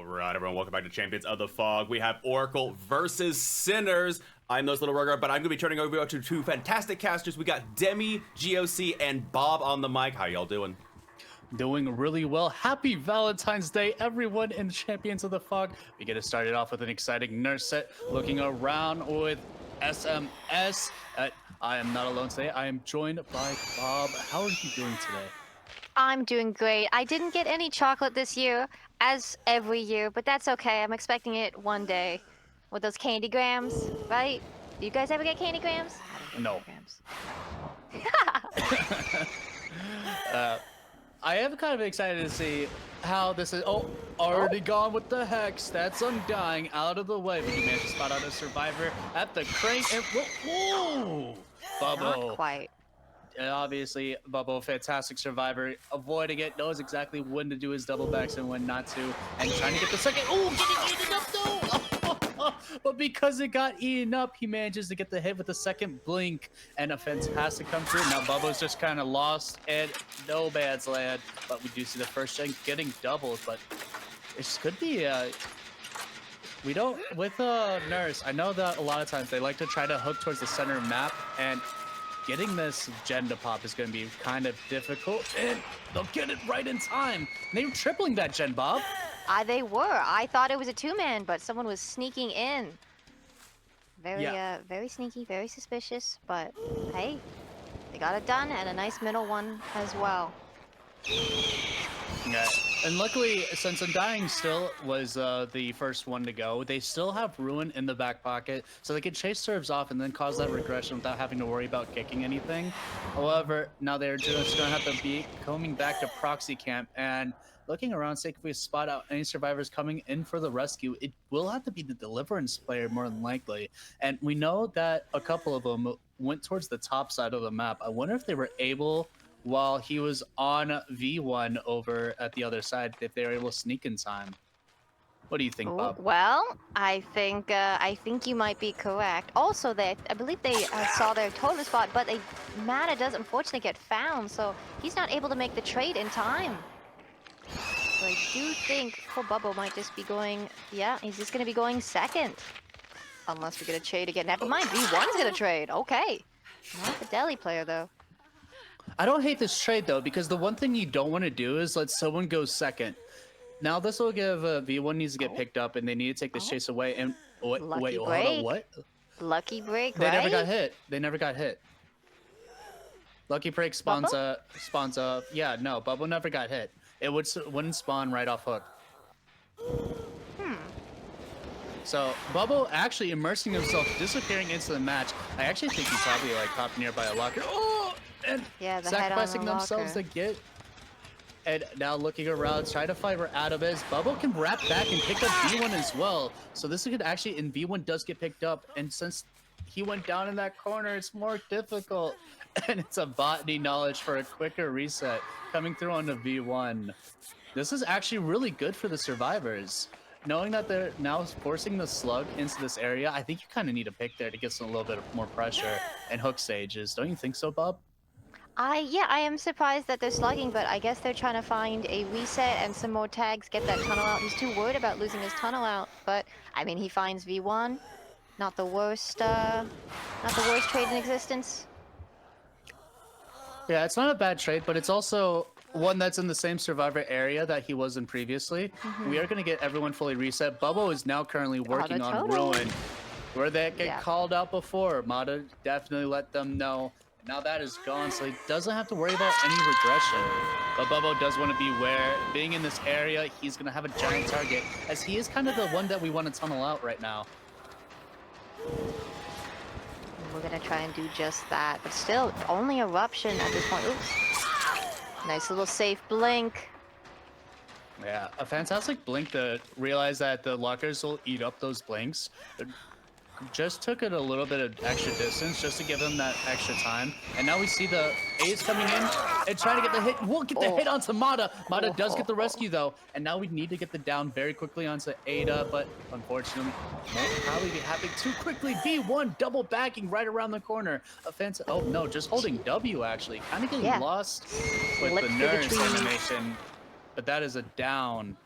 Alright, everyone, welcome back to Champions of the Fog. We have Oracle versus Sinners. I'm those little Rogar, but I'm going to be turning over to two fantastic casters. We got Demi, GOC, and Bob on the mic. How y'all doing? Doing really well. Happy Valentine's Day, everyone in Champions of the Fog. We get it started off with an exciting nurse set, looking around with SMS. I am not alone today. I am joined by Bob. How are you doing today? I'm doing great. I didn't get any chocolate this year, as every year, but that's okay. I'm expecting it one day. With those candy grams, right? Do you guys ever get candy grams? I don't get No. grams. I am kind of excited to see how this is. Oh, already gone with the Hex. That's Undying out of the way. But you managed to spot out a survivor at the crane. And whoa! Bubble. Not quite. Obviously, Bubble, fantastic survivor, avoiding it, knows exactly when to do his double backs and when not to, and trying to get the second. Oh, getting eaten up though! But because it got eaten up, he manages to get the hit with the second blink, and a fantastic come through. Now Bubba's just kind of lost and no man's land, but we do see the first gen getting doubled, but it could be. We don't with Nurse. I know that a lot of times they like to try to hook towards the center map, and getting this gen to pop is going to be kind of difficult, and they'll get it right in time. They're tripling that gen, Bob. They were. I thought it was a two-man, but someone was sneaking in. Very sneaky, very suspicious, but hey, they got it done, and a nice middle one as well. Yeah, and luckily, since Undying still was the first one to go, they still have Ruin in the back pocket, so they can chase serves off and then cause that regression without having to worry about kicking anything. However, now they're just going to have to be coming back to proxy camp and looking around, see if we spot out any survivors coming in for the rescue. It will have to be the Deliverance player more than likely, and we know that a couple of them went towards the top side of the map. I wonder if they were able, while he was on V1 over at the other side, if they were able to sneak in time. What do you think, Bob? Well, I think you might be correct. Also, I believe they saw their total spot, but Mata does unfortunately get found, so he's not able to make the trade in time. So I do think poor Bubble might just be going, yeah, he's just going to be going second. Unless we get a trade again. Never mind, V1's going to trade. Okay. Not the Delhi player, though. I don't hate this trade, though, because the one thing you don't want to do is let someone go second. Now, this will give V1 needs to get picked up, and they need to take this chase away. And wait, hold on, what? Lucky break, They right? never got hit. They never got hit. Lucky break spawns yeah, no, Bubble never got hit. It wouldn't spawn right off hook. So Bubble actually immersing himself, disappearing into the match. I actually think he probably like popped nearby a locker. Oh, and yeah, the sacrificing themselves to get. And now looking around, trying to find where Adam is. Bubble can wrap back and pick up V1 as well. So this could actually, and V1 does get picked up. And since he went down in that corner, it's more difficult. And it's a botany knowledge for a quicker reset coming through on the V1. This is actually really good for the survivors. Knowing that they're now forcing the slug into this area, I think you kind of need a pick there to get some a little bit more pressure and hook stages. Don't you think so, Bob? Yeah, I am surprised that they're slugging, but I guess they're trying to find a reset and some more tags, get that tunnel out. He's too worried about losing his tunnel out, but I mean, he finds V1. Not the worst trade in existence. Yeah, it's not a bad trade, but it's also one that's in the same survivor area that he was in previously. We are going to get everyone fully reset. Bubble is now currently working on Ruin, where they get called out before. Mata definitely let them know. Now that is gone, so he doesn't have to worry about any regression. But Bubble does want to be aware. Being in this area, he's going to have a giant target, as he is kind of the one that we want to tunnel out right now. We're gonna try and do just that, but still, only Eruption at this point. Oops. Nice little safe blink. Yeah, a fantastic blink to realize that the lockers will eat up those blinks. It just took it a little bit of extra distance just to give them that extra time. And now we see the A's coming in and trying to get the hit. We'll get the hit onto Mata. Mata does get the rescue though. And now we need to get the down very quickly onto Ada, but unfortunately, won't probably be happening too quickly. V1 double backing right around the corner. Offensive. Oh no, just holding W actually. Kind of getting lost with the nurse animation. But that is a down.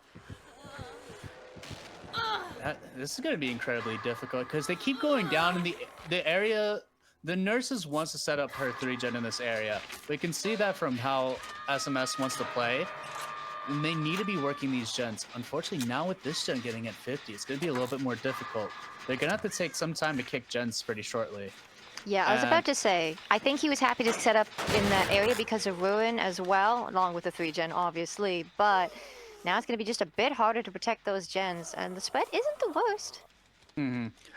This is going to be incredibly difficult because they keep going down in the area. The nurses wants to set up her 3-gen in this area. We can see that from how SMS wants to play. And they need to be working these gens. Unfortunately, now with this gen getting at 50, it's going to be a little bit more difficult. They're going to have to take some time to kick gens pretty shortly. Yeah, I was about to say, I think he was happy to set up in that area because of Ruin as well, along with the 3-gen, obviously. But now it's going to be just a bit harder to protect those gens, and the spread isn't the worst.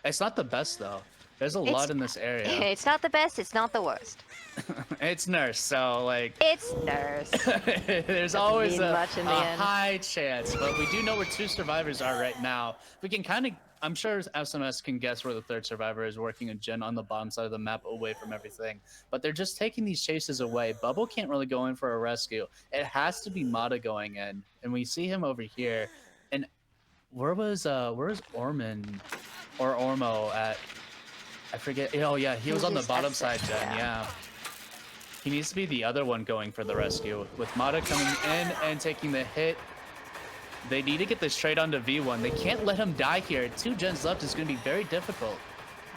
It's not the best, though. There's a lot in this area. It's not the best, it's not the worst. It's Nurse, so, like... It's Nurse. There's always a end. high chance, but we do know where 2 survivors are right now. We can kind of... I'm sure SMS can guess where the 3rd survivor is working a gen on the bottom side of the map away from everything. But they're just taking these chases away. Bubble can't really go in for a rescue. It has to be Mata going in. And we see him over here. And where's Orman or Ormo at? I forget. Oh yeah, he was on the bottom side gen, yeah. He needs to be the other one going for the rescue. With Mata coming in and taking the hit. They need to get this trade onto V1. They can't let him die here. 2 gens left is going to be very difficult.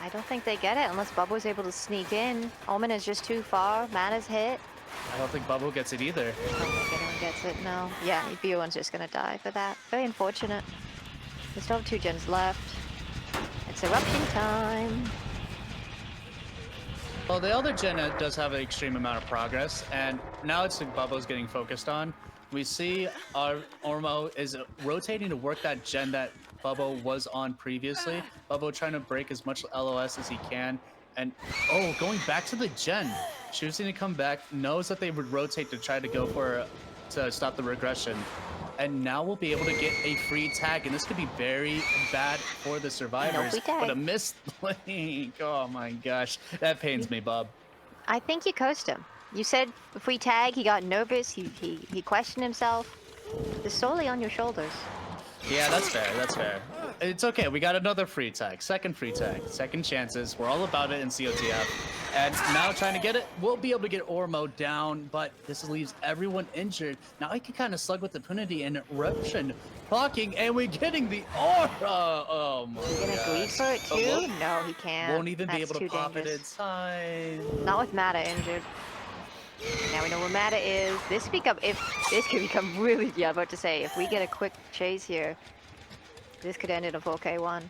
I don't think they get it unless Bubble is able to sneak in. Omen is just too far. Mata's hit. I don't think Bubble gets it either. I don't think anyone gets it, no. Yeah, V1's just going to die for that. Very unfortunate. They still have 2 gens left. It's eruption time. Well, the other gen does have an extreme amount of progress, and now it's like Bubba's getting focused on. We see our Ormo is rotating to work that gen that Bubbo was on previously. Bubbo trying to break as much LOS as he can. And, oh, going back to the gen. Choosing to come back, knows that they would rotate to try to go for, to stop the regression. And now we'll be able to get a free tag. And this could be very bad for the survivors. But a missed blink. Oh my gosh. That pains me, Bob. I think you coached him. You said free tag, he got nervous, he questioned himself. It's solely on your shoulders. Yeah, that's fair, that's fair. It's okay, we got another free tag, second chances. We're all about it in COTF. And now trying to get it, we'll be able to get Ormo down, but this leaves everyone injured. Now I can kind of slug with impunity and eruption blocking, and we're getting the aura. Oh my god. He's gonna greed for it too? No, he can't. Won't even be able to pop it inside. Not with Mata injured. Now we know where Mata is. This could become really, yeah, I'm about to say, if we get a quick chase here, this could end in a 4K1.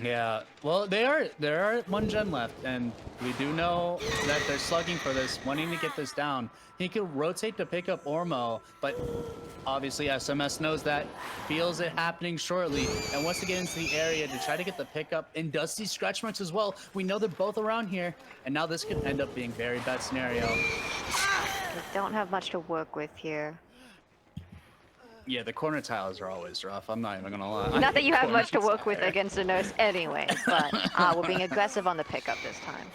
Yeah, well, there are 1 gen left, and we do know that they're slugging for this, wanting to get this down. He could rotate to pick up Ormo, but obviously SMS knows that, feels it happening shortly, and wants to get into the area to try to get the pickup, and does see scratch marks as well. We know they're both around here, and now this could end up being a very bad scenario. We don't have much to work with here. Yeah, the corner tiles are always rough. I'm not even gonna lie. Not that you have much to work with against a nurse anyways, but we're being aggressive on the pickup this time.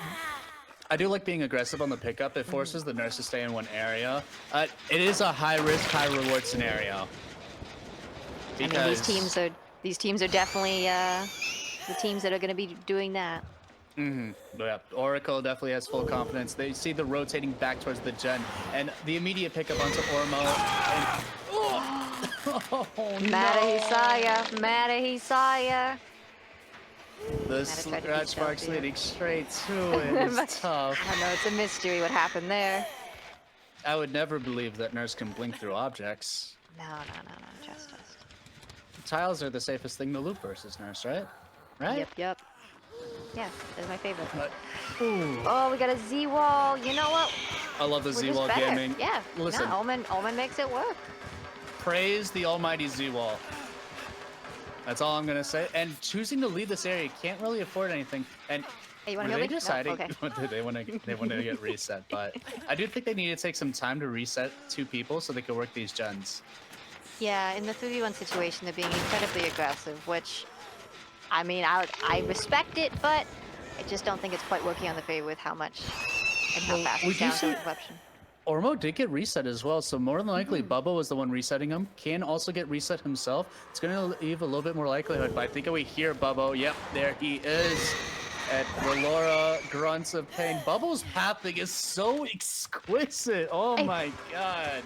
I do like being aggressive on the pickup. It forces the nurse to stay in one area. It is a high-risk, high-reward scenario. Because... I mean, these teams are definitely the teams that are going to be doing that. Yeah, Oracle definitely has full confidence. They see the rotating back towards the gen, and the immediate pickup onto Ormo. And... Oh, Mata Hisaya. The scratch marks leading straight to it is tough. I don't know, it's a mystery what happened there. I would never believe that Nurse can blink through objects. No, just. Tiles are the safest thing to loop versus Nurse, right? Right? Yep. Yeah, that's my favorite. Ooh. Oh, we got a Z-wall. You know what? I love the Z-wall gaming. Yeah, listen. No, Omen makes it work. Praise the almighty Z-wall. That's all I'm gonna say. And choosing to leave this area can't really afford anything. And hey, you wanna were go they deciding okay. they want to get reset? But I do think they need to take some time to reset 2 people so they can work these gens. Yeah, in the 3v1 situation, they're being incredibly aggressive, which, I mean, I respect it, but I just don't think it's quite working on the favor with how much and how fast it's down to eruption. Ormo did get reset as well, so more than likely Bubba was the one resetting him. Can also get reset himself. It's going to leave a little bit more likelihood, but I think we hear Bubbo. Yep, there he is. And Laura grunts of pain. Bubbo's pathing is so exquisite. Oh my god.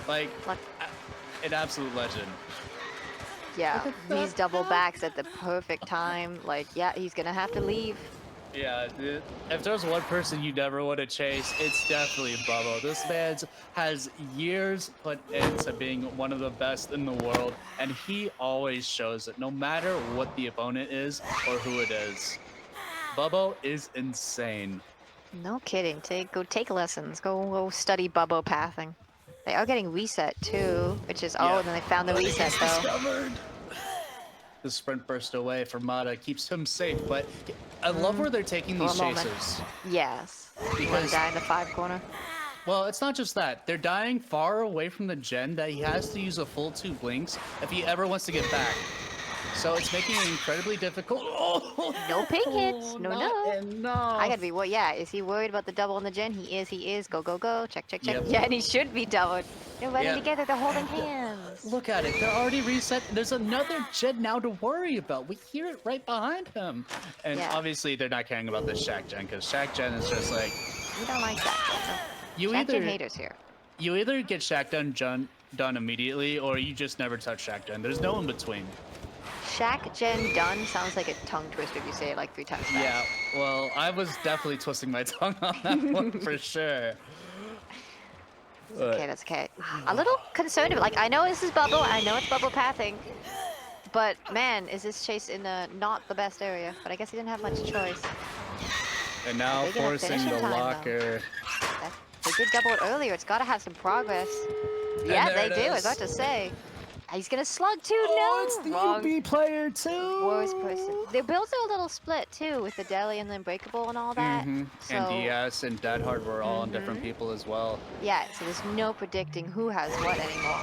Like, an absolute legend. Yeah, these double backs at the perfect time. Like, yeah, he's gonna have to leave. Yeah, dude. If there's one person you never want to chase, it's definitely Bubba. This man has years put into being one of the best in the world, and he always shows it, no matter what the opponent is or who it is. Bubba is insane. No kidding. Go take lessons. Go study bubble pathing. They are getting reset too, which is Yeah. and then they found the But it reset gets though. discovered. The sprint burst away from Mata keeps him safe, but I love where they're taking these For a moment. chases. Yes. You Because- wanna die in the 5 corner? Well, it's not just that. They're dying far away from the gen that he has to use a full 2 blinks if he ever wants to get back. So it's making it incredibly difficult. Oh, No ping hits. No, not no. enough. I gotta be yeah, is he worried about the double on the gen? He is. Go, go, go. Check, check, check. Yep. Yeah, and he should be doubled. They're running Yep. together, they're holding hands. Look at it. They're already reset. There's another gen now to worry about. We hear it right behind him. And Yeah. obviously they're not caring about the Shaq gen because Shaq gen is just like We don't like that. you Shaq Gen either haters here. you either get Shaq done immediately or you just never touch Shaq gen. There's no in between. Shaq Gen done sounds like a tongue twister if you say it like 3 times fast. Yeah, well, I was definitely twisting my tongue on that one for sure. Okay, that's okay. A little concerned about, like, I know this is bubble, I know it's bubble pathing, but man, is this chase in not the best area? But I guess he didn't have much choice. And now They gonna forcing finish in the time, though. locker. They did double it earlier. It's got to have some progress. Yeah, there they it do. I was is. about to say. He's gonna slug too. Oh, No, it's the wrong. UB player too. Worst person. Their builds are a little split too, with the deli and the unbreakable and all that. So, And DS and Dead Hard were all on different people as well. yeah, so there's no predicting who has what anymore.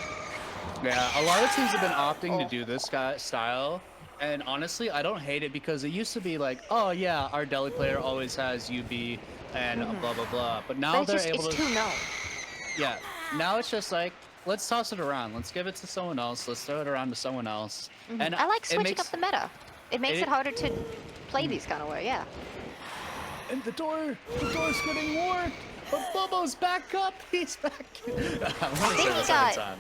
Yeah, a lot of teams have been opting to Oh. do this style. And honestly, I don't hate it because it used to be like, oh yeah, our deli player always has UB and blah blah blah. But now But they're it's able to. too known. Yeah, now it's just like, let's toss it around. Let's give it to someone else. Let's throw it around to someone else. And I like it switching makes, up the meta. It makes it harder to play these kind of way. Yeah. And the door's getting warped. But Bobo's back up. He's back. I want to say he this got- every time.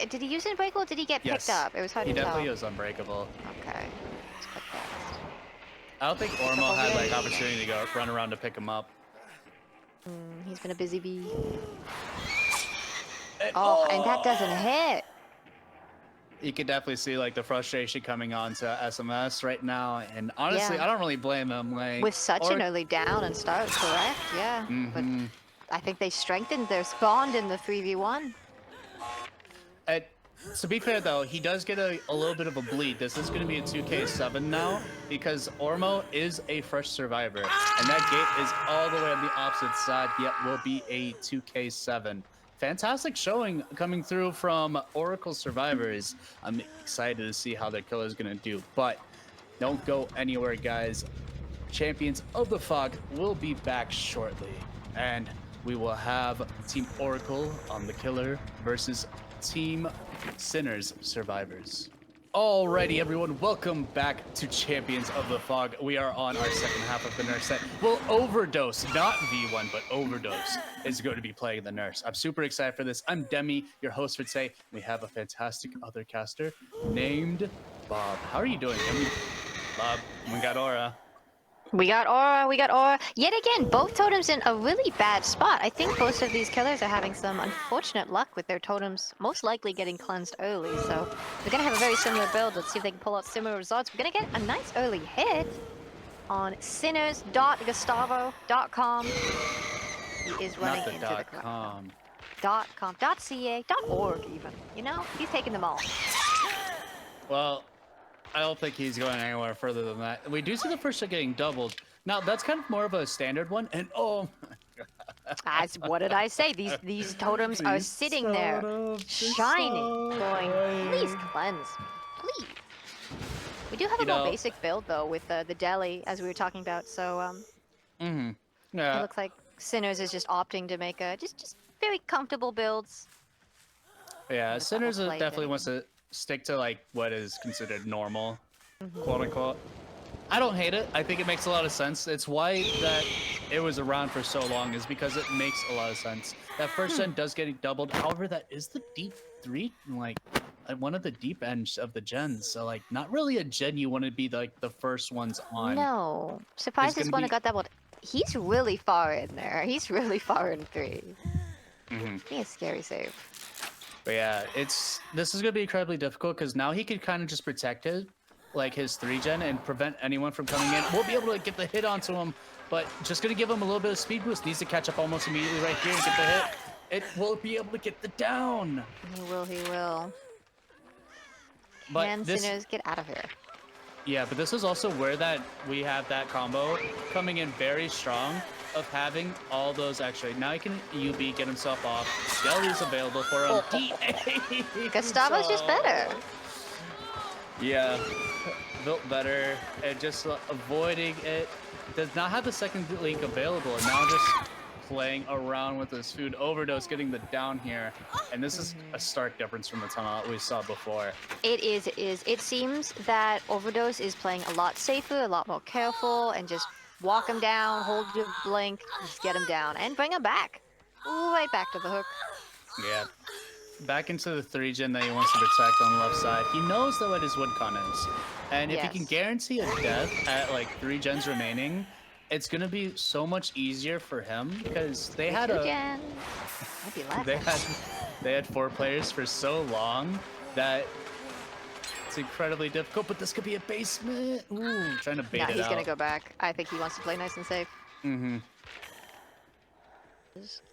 Did he use unbreakable? Or did he get picked up? It was hard He to tell. definitely was unbreakable. Okay. Let's put that. I don't think Ormo had like opportunity to go run around to pick him up. He's been a busy bee. And- Oh, and that doesn't hit. You could definitely see like the frustration coming on to SMS right now, and honestly, Yeah. I don't really blame him. Like With such an early down and start, correct? Yeah. But I think they strengthened their bond in the 3v1. To be fair though, he does get a little bit of a bleed. This is going to be a 2K7 now because Ormo is a fresh survivor, and that gate is all the way on the opposite side. Yet will be a 2K7. Fantastic showing coming through from Oracle survivors. I'm excited to see how their killer is going to do, but don't go anywhere, guys. Champions of the Fog will be back shortly, and we will have Team Oracle on the killer versus Team Sinners survivors. Alrighty, everyone, welcome back to Champions of the Fog. We are on our second half of the nurse set. Well, Overdose, not V1, but Overdose is going to be playing the nurse. I'm super excited for this. I'm Demi, your host for today. We have a fantastic other caster named Bob. How are you doing, Demi? Bob, we got Aura. We got aura. Yet again, both totems in a really bad spot. I think most of these killers are having some unfortunate luck with their totems most likely getting cleansed early. So we're going to have a very similar build. Let's see if they can pull out similar results. We're going to get a nice early hit on sinners.gustavo.com. He is running Not the into the cloud. .com. .com, .ca, .org even. You know, he's taking them all. Well, I don't think he's going anywhere further than that. We do see the first shot getting doubled. Now, that's kind of more of a standard one, and oh my As what did I say? These totems are These sitting there, totems are shining, so going, please brave." cleanse, please. We do have a You more know- basic build though with the deli as we were talking about. So it Yeah, looks like Sinners is just opting to make just very comfortable builds. yeah. With Sinners double plate definitely and- wants to stick to like what is considered normal, Mm-hmm. quote unquote. I don't hate it. I think it makes a lot of sense. It's why that it was around for so long is because it makes a lot of sense. That first gen does get doubled. However, that is the deep 3. Like, one of the deep ends of the gens. So like, not really a gen you want to be like the first ones on. No. It's Surprised this gonna one be. got doubled. He's really far in there. He's really far in 3. Be a scary save. But yeah, this is gonna be incredibly difficult because now he could kind of just protect it, like his 3-gen, and prevent anyone from coming in. We'll be able to get the hit onto him, but just gonna give him a little bit of speed boost. Needs to catch up almost immediately right here and get the hit. It will be able to get the down. He will, he will. But And this, Sinners, get out of here. yeah, but this is also where we have that combo coming in very strong of having all those extra. Now he can UB, get himself off. Skelly's available for him. DA. Gustavo's just better. Yeah, built better and just avoiding it. Does not have the second link available, and now just playing around with his food. Overdose getting the down here, and this is a stark difference from the tunnel we saw before. It is, it is. It seems that Overdose is playing a lot safer, a lot more careful, and just walk him down, hold your blink, just get him down, and bring him back. Ooh, right back to the hook. Yeah. Back into the 3-gen that he wants to protect on the left side. He knows though what his wood con is. And if he can guarantee a death at like 3 gens remaining, it's gonna be so much easier for him because they had they had 4 players for so long that it's incredibly difficult, but this could be a basement. Ooh, trying to bait it out. He's gonna go back. I think he wants to play nice and safe.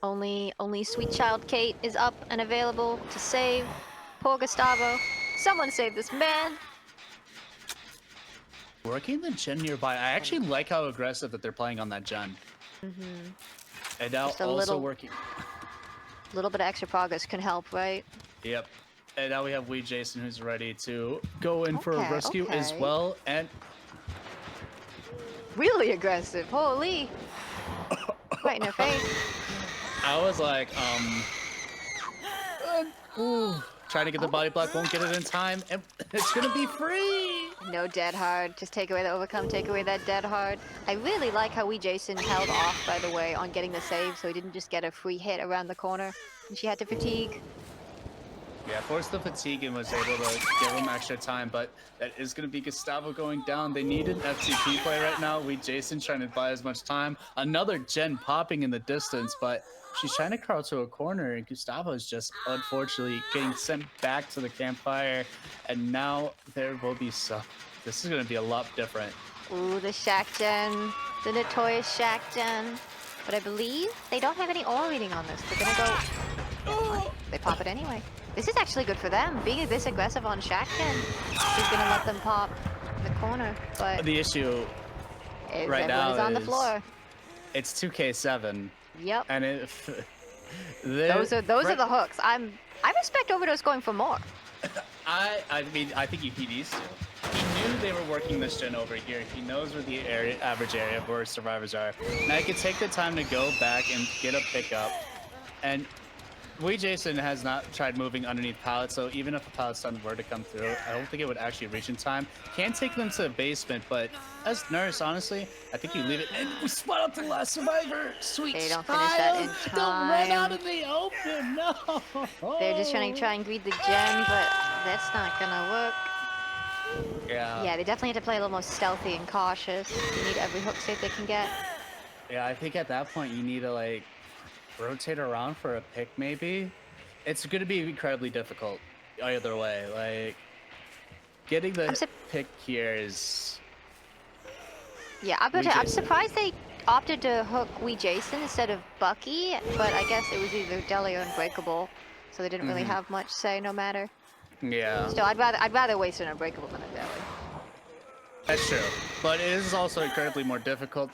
Only Sweet Child Kate is up and available to save. Poor Gustavo. Someone save this man. Working the gen nearby, I actually like how aggressive that they're playing on that gen. And now also working. A little bit of extra progress can help, right? Yep. And now we have Wee Jason who's ready to go in for a rescue as well. And really aggressive. Holy. Right in her face. I was like, trying to get the body block, won't get it in time, and it's gonna be free! No dead hard, just take away the overcome, take away that dead hard. I really like how Wee Jason held off, by the way, on getting the save, so he didn't just get a free hit around the corner, and she had to fatigue. Yeah, forced the fatigue and was able to give him extra time, but that is gonna be Gustavo going down. They need an FTP play right now. Wee Jason trying to buy as much time. Another gen popping in the distance, but she's trying to crawl to a corner, and Gustavo is just unfortunately getting sent back to the campfire. And now there will be some. This is going to be a lot different. Ooh, the Shack gen. The notorious Shack gen. But I believe they don't have any aura reading on this. They're going to go... They pop it anyway. This is actually good for them. Being this aggressive on Shack gen is going to let them pop the corner. But the issue right now is on the floor. It's 2K7. Yep. And if those are the hooks. I respect Overdose going for more. I mean, I think he needs to. He knew they were working this gen over here. He knows where the average area of where survivors are. Now he can take the time to go back and get a pickup. And Wee Jason has not tried moving underneath pallets, so even if a pallet stun were to come through, I don't think it would actually reach in time. Can take them to the basement, but as Nurse, honestly, I think you leave it. And we spot out the last survivor. Sweet They don't finish that in time. Don't run out in the open, no. They're just trying to greed the gen, but that's not gonna work. Yeah. Yeah, they definitely have to play a little more stealthy and cautious. They need every hook save they can get. Yeah, I think at that point you need to like rotate around for a pick, maybe. It's going to be incredibly difficult either way. Like, getting the pick here is... Yeah, I'm surprised they opted to hook Wee Jason instead of Bucky, but I guess it was either Deli or Unbreakable, so they didn't really have much say no matter. Yeah. Still, I'd rather waste an Unbreakable than a Deli. That's true. But it is also incredibly more difficult.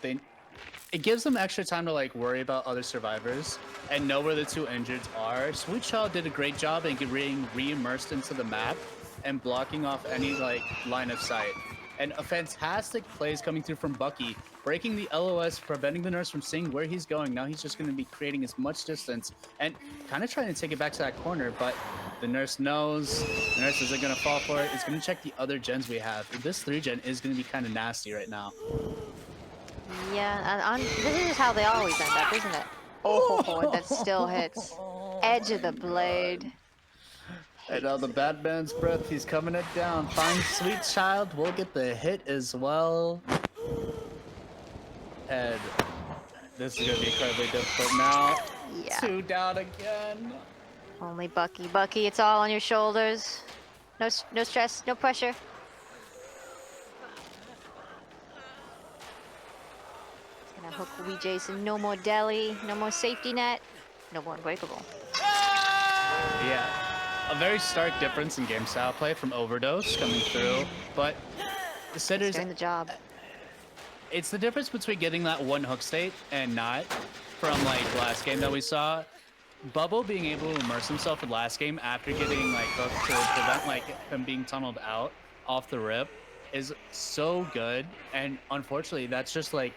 It gives them extra time to like worry about other survivors and know where the 2 injureds are. Sweet Child did a great job in getting re-immersed into the map and blocking off any like line of sight. And a fantastic plays coming through from Bucky, breaking the LOS, preventing the Nurse from seeing where he's going. Now he's just going to be creating as much distance and kind of trying to take it back to that corner, but the Nurse knows. The Nurse isn't going to fall for it. It's going to check the other gens we have. This 3-gen is going to be kind of nasty right now. Yeah, this is how they always end up, isn't it? Oh, that still hits. Edge of the blade. And on the bad man's breath, he's coming it down. Find Sweet Child will get the hit as well. And this is gonna be incredibly difficult now. Yeah. 2 down again. Only Bucky. Bucky, it's all on your shoulders. No stress, no pressure. It's gonna hook Wee Jason. No more deli, no more safety net, no more unbreakable. Yeah. A very stark difference in game style play from Overdose coming through, but the Sinners, Doing the job. it's the difference between getting that one hook state and not from like last game that we saw. Bubble being able to immerse himself in last game after getting like hooked to prevent like him being tunneled out off the rip is so good, and unfortunately that's just like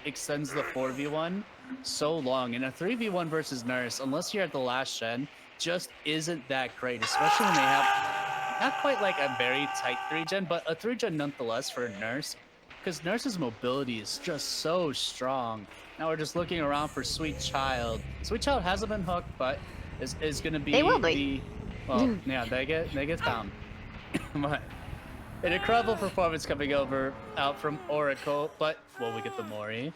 extends the 4v1 so long. And a 3v1 versus Nurse, unless you're at the last gen, just isn't that great, especially when they have not quite like a very tight 3-gen, but a 3-gen nonetheless for Nurse, because Nurse's mobility is just so strong. Now we're just looking around for Sweet Child. Sweet Child hasn't been hooked, but is gonna be. They will be. Well, yeah, they get found. But an incredible performance coming out from Oracle. But will we get the Mori?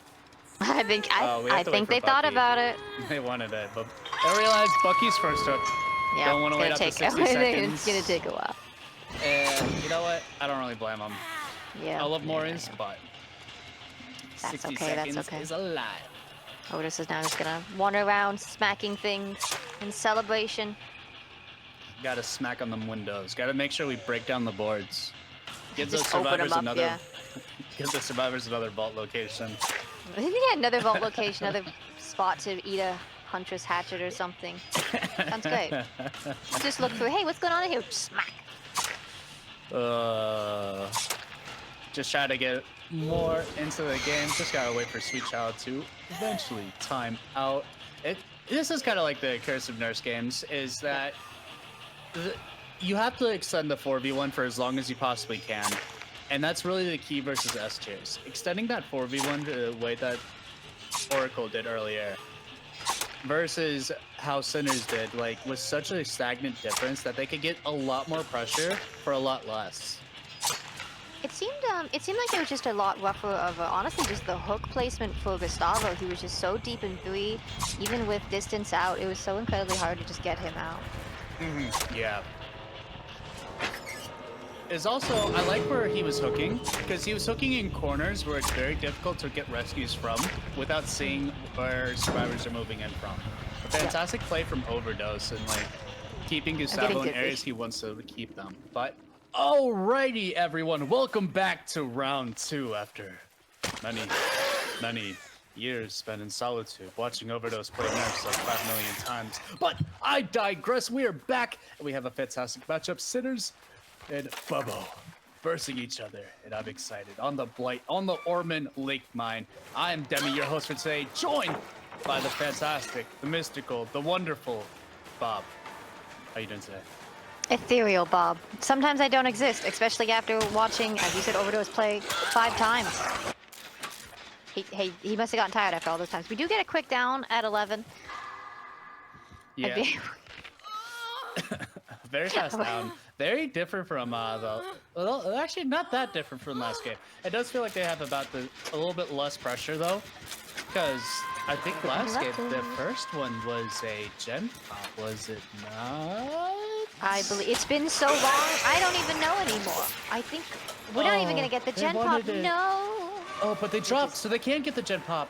I think Oh, we have I to wait think for they thought Bucky. about it. They wanted it, but I realized Bucky's first hook. Yeah, Don't want to wait up to 60 seconds. It's gonna take a while. And you know what? I don't really blame them. Yeah. I love Moris, but That's 60 okay, that's seconds okay. is a lot. Otis is now just gonna wander around smacking things in celebration. Gotta smack on them windows. Gotta make sure we break down the boards. Give those Just open 'em survivors up, another. yeah. Give the survivors another vault location. Yeah, another vault location, another spot to eat a Huntress hatchet or something. Sounds great. Just look through. Hey, what's going on in here? Smack. Just try to get more into the game. Just gotta wait for Sweet Child to eventually time out. This is kind of like the Curse of Nurse games, is that you have to extend the 4v1 for as long as you possibly can. And that's really the key versus S tiers. Extending that 4v1 the way that Oracle did earlier versus how Sinners did, like, was such a stagnant difference that they could get a lot more pressure for a lot less. It seemed like it was just a lot rougher of honestly just the hook placement for Gustavo. He was just so deep in 3, even with distance out. It was so incredibly hard to just get him out. Yeah. Is also, I like where he was hooking, because he was hooking in corners where it's very difficult to get rescues from without seeing where survivors are moving in from. A fantastic play from Overdose and like keeping Gustavo in good areas vision. he wants to keep them. But alrighty, everyone, welcome back to round 2 after many years spent in solitude watching Overdose play Nurse like 5 million times. But I digress. We are back and we have a fantastic matchup. Sinners and Bubbo versing each other, and I'm excited. On the Blight, on the Orman Lake Mine. I am Demi, your host for today, joined by the fantastic, the mystical, the wonderful Bob. How you doing today? Ethereal Bob. Sometimes I don't exist, especially after watching, as you said, Overdose play 5 times. He must have gotten tired after all those times. We do get a quick down at 11. Yeah. Very fast down. Very different from well, actually not that different from last game. It does feel like they have about a little bit less pressure though, because I think last game the first one was a gen pop, was it not? I believe it's been so long. I don't even know anymore. I think we're not even gonna get the gen pop. No. Oh, but they dropped, so they can't get the gen pop.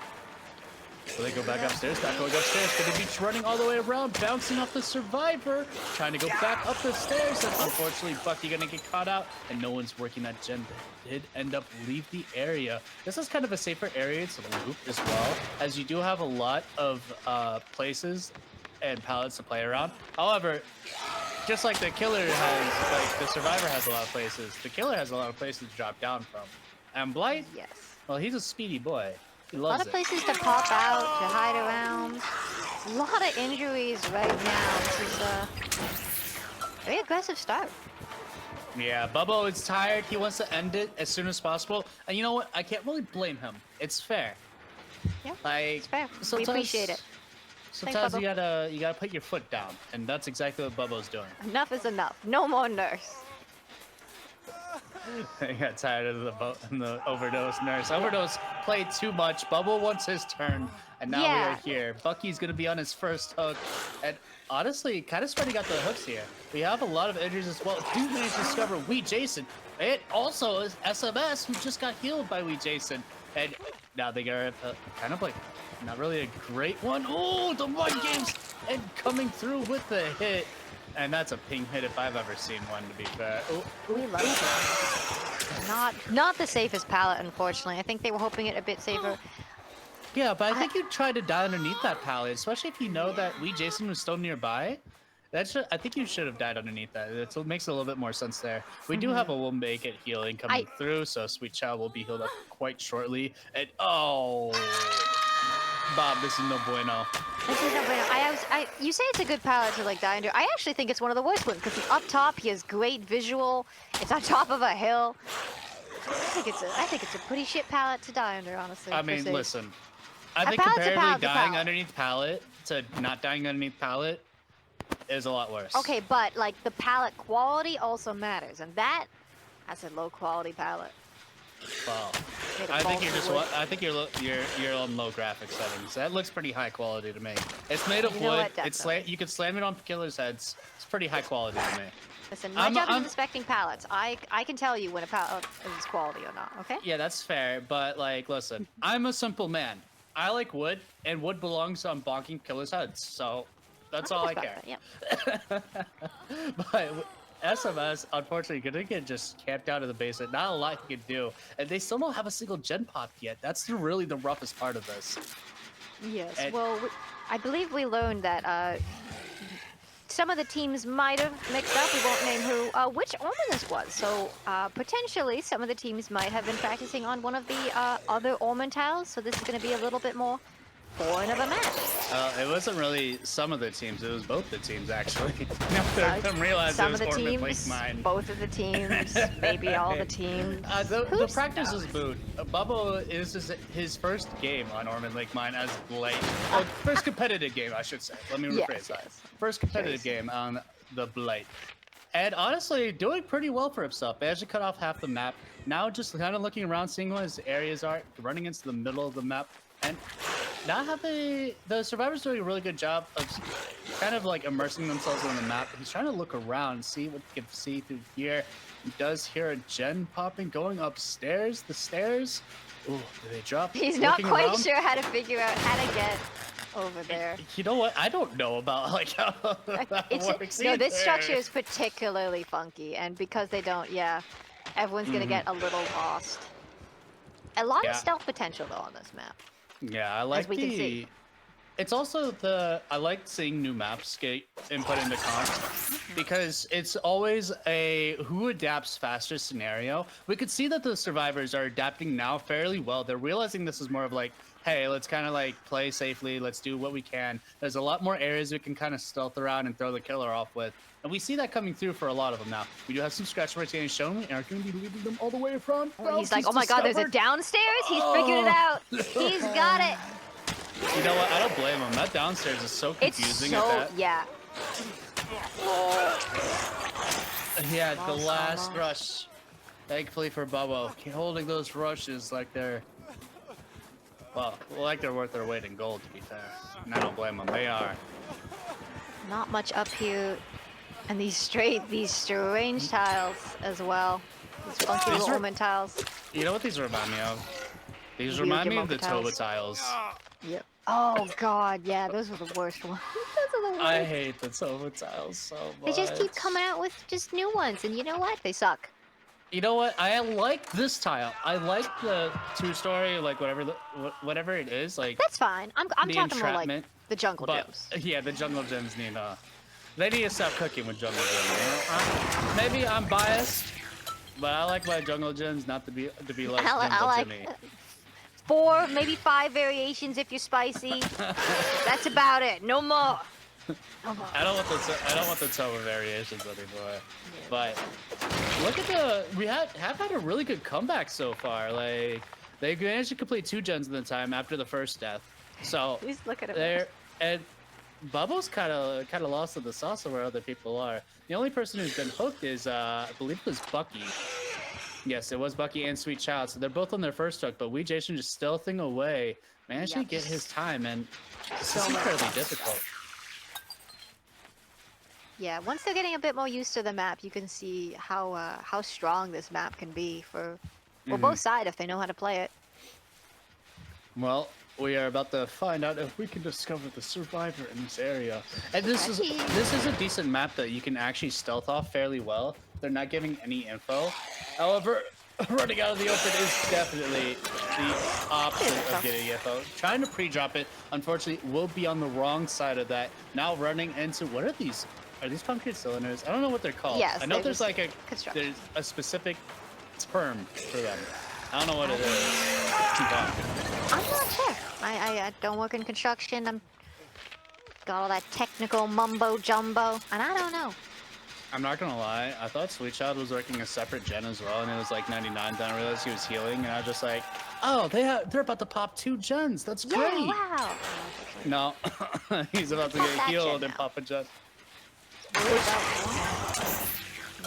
So they go back upstairs, not going upstairs. Gonna be running all the way around, bouncing off the survivor, trying to go back up the stairs, and unfortunately Bucky gonna get caught out, and no one's working that gen. Did end up leave the area. This is kind of a safer area to loop as well, as you do have a lot of places and pallets to play around. However, just like the killer has, like the survivor has a lot of places, the killer has a lot of places to drop down from. And Blight, Yes. well, he's a speedy boy. He A loves lot of places to pop out, to hide around. A lot of injuries right now. This is a very aggressive start. Yeah, Bubbo is tired. He wants to end it as soon as possible. And you know what? I can't really blame him. It's fair. Yeah, Like, it's fair. We sometimes- appreciate it. Sometimes Bubbo. you gotta put your foot down, and that's exactly what Bubbo's doing. Enough is enough. No more nurse. He got tired of the overdose nurse. Overdose played too much. Bubble wants his turn, and now we Yeah. are here. Bucky's gonna be on his first hook, and honestly, kind of spreading out the hooks here. We have a lot of injuries as well. Who managed to discover Wee Jason? It also is SMS, who just got healed by Wee Jason, and now they got kind of like not really a great one. Oh, the mind games and coming through with the hit. And that's a ping hit if I've ever seen one, to be fair. Oh, We love it. Not the safest pallet, unfortunately. I think they were hoping it a bit safer. yeah, but I think you try to die underneath that pallet, especially if you know that Wee Jason was still nearby. I think you should have died underneath that. It makes a little bit more sense there. We do have a Will Make It healing coming through, so Sweet Child will be healed up quite shortly. And oh, Bob, this is no bueno. This is no bueno. You say it's a good palette to like die under. I actually think it's one of the worst ones because up top he has great visual. It's on top of a hill. I think it's a pretty shit palette to die under, honestly. I mean, listen. I A think pallet's a comparatively pallet's a dying pallet. underneath pallet to not dying underneath pallet is a lot worse. Okay, but like the palette quality also matters, and that's a low quality palette. Well, Made of I think balsa you're just wood. I think you're on low graphic settings. That looks pretty high quality to me. It's made of You know wood. what, It's definitely. you could slam it on killers' heads. It's pretty high quality to me. Listen, my job is inspecting palettes. I can tell you when a palette is quality or not. Okay. Yeah, that's fair. But like, listen, I'm a simple man. I like wood, and wood belongs on bonking killers' heads. So that's all I care. Respect that, yeah. But SMS, unfortunately, gonna get just camped out of the basement. Not a lot he can do, and they still don't have a single gen pop yet. That's really the roughest part of this. Yes. And- Well, I believe we learned that some of the teams might have mixed up. We won't name who, which Orman this was. So potentially, some of the teams might have been practicing on one of the other Orman tiles. So this is going to be a little bit more foreign of a match. It wasn't really some of the teams. It was both the teams, actually. Now I'm realizing Some it was of the Orman Lake teams, Mine. both of the teams, maybe all the teams. The Who practice knows? is boot. Bubbo is his first game on Orman Lake Mine as Blight. Oh, first competitive game, I should say. Let me rephrase Yes, that. yes. First competitive game on the Blight. And honestly, doing pretty well for himself. Managed to cut off half the map. Now just kind of looking around, seeing what his areas are, running into the middle of the map. And not having the survivors doing a really good job of kind of like immersing themselves in the map. He's trying to look around and see what he can see through here. He does hear a gen popping going upstairs. The stairs. Ooh, do they drop? He's not Looking quite around. sure how to figure out how to get over there. You know what? I don't know about like how that works No, this either. structure is particularly funky, and because they don't, yeah, everyone's gonna get a little lost. A lot Yeah. of stealth potential though on this map. Yeah, I like we can see. It's also I like seeing new maps get input into comps because it's always a who adapts faster scenario. We could see that the survivors are adapting now fairly well. They're realizing this is more of like, hey, let's kind of like play safely. Let's do what we can. There's a lot more areas we can kind of stealth around and throw the killer off with. And we see that coming through for a lot of them now. We do have some scratch marks getting shown. We aren't going to be leaving them all the way from. He's like, oh my god, there's a downstairs? He's figured it out. He's got it. You know what? I don't blame him. That downstairs is so It's confusing so, at that. yeah. Yeah, the last rush. Thankfully for Bubbo, holding those rushes like they're, well, like they're worth their weight in gold, to be fair. And I don't blame them. They are. Not much up here. And these strange tiles as well. These funky These little are- Orman tiles. You know what these remind me of? These Weird remind me of Yamoka the Toba tiles. tiles. Yep. Oh god, yeah, those are the worst ones. Those are the worst. I hate the Toba tiles so They much. just keep coming out with just new ones, and you know what? They suck. You know what? I like this tile. I like the two-story, like whatever it is, like. That's fine. I'm The talking more like entrapment, the jungle But gems. yeah, the jungle gems need they need to stop cooking with jungle gems. You know? Maybe I'm biased, but I like my jungle gems not to be like I jungle like Jimmy. 4, maybe 5 variations if you're spicy. That's about it. No more. No more. I don't want the Toba variations anymore. But look at we have had a really good comeback so far. Like they managed to complete 2 gens in the time after the first death. So Please look at it. there and Bubbles kind of lost to the sauce where other people are. The only person who's been hooked is I believe it was Bucky. Yes, it was Bucky and Sweet Child. So they're both on their first hook, but Wee Jason just stealthing away, managing to get his time, and this is incredibly difficult. Yeah, once they're getting a bit more used to the map, you can see how strong this map can be for both sides if they know how to play it. Well, we are about to find out if we can discover the survivor in this area. And this is a decent map that you can actually stealth off fairly well. They're not giving any info. However, running out of the open is definitely the opposite of getting info. Trying to pre-drop it, unfortunately, will be on the wrong side of that. Now running into, what are these? Are these concrete cylinders? I don't know what they're called. Yes, I know there's like a construction. there's a specific term for them. I don't know what it is. I'm not sure. I don't work in construction. I'm got all that technical mumbo jumbo, and I don't know. I'm not gonna lie, I thought Sweet Child was working a separate gen as well, and it was like 99. Then I realized he was healing, and I was just like, oh, they're about to pop 2 gens. That's great. Yeah, wow. No, he's about to get healed and pop a gen.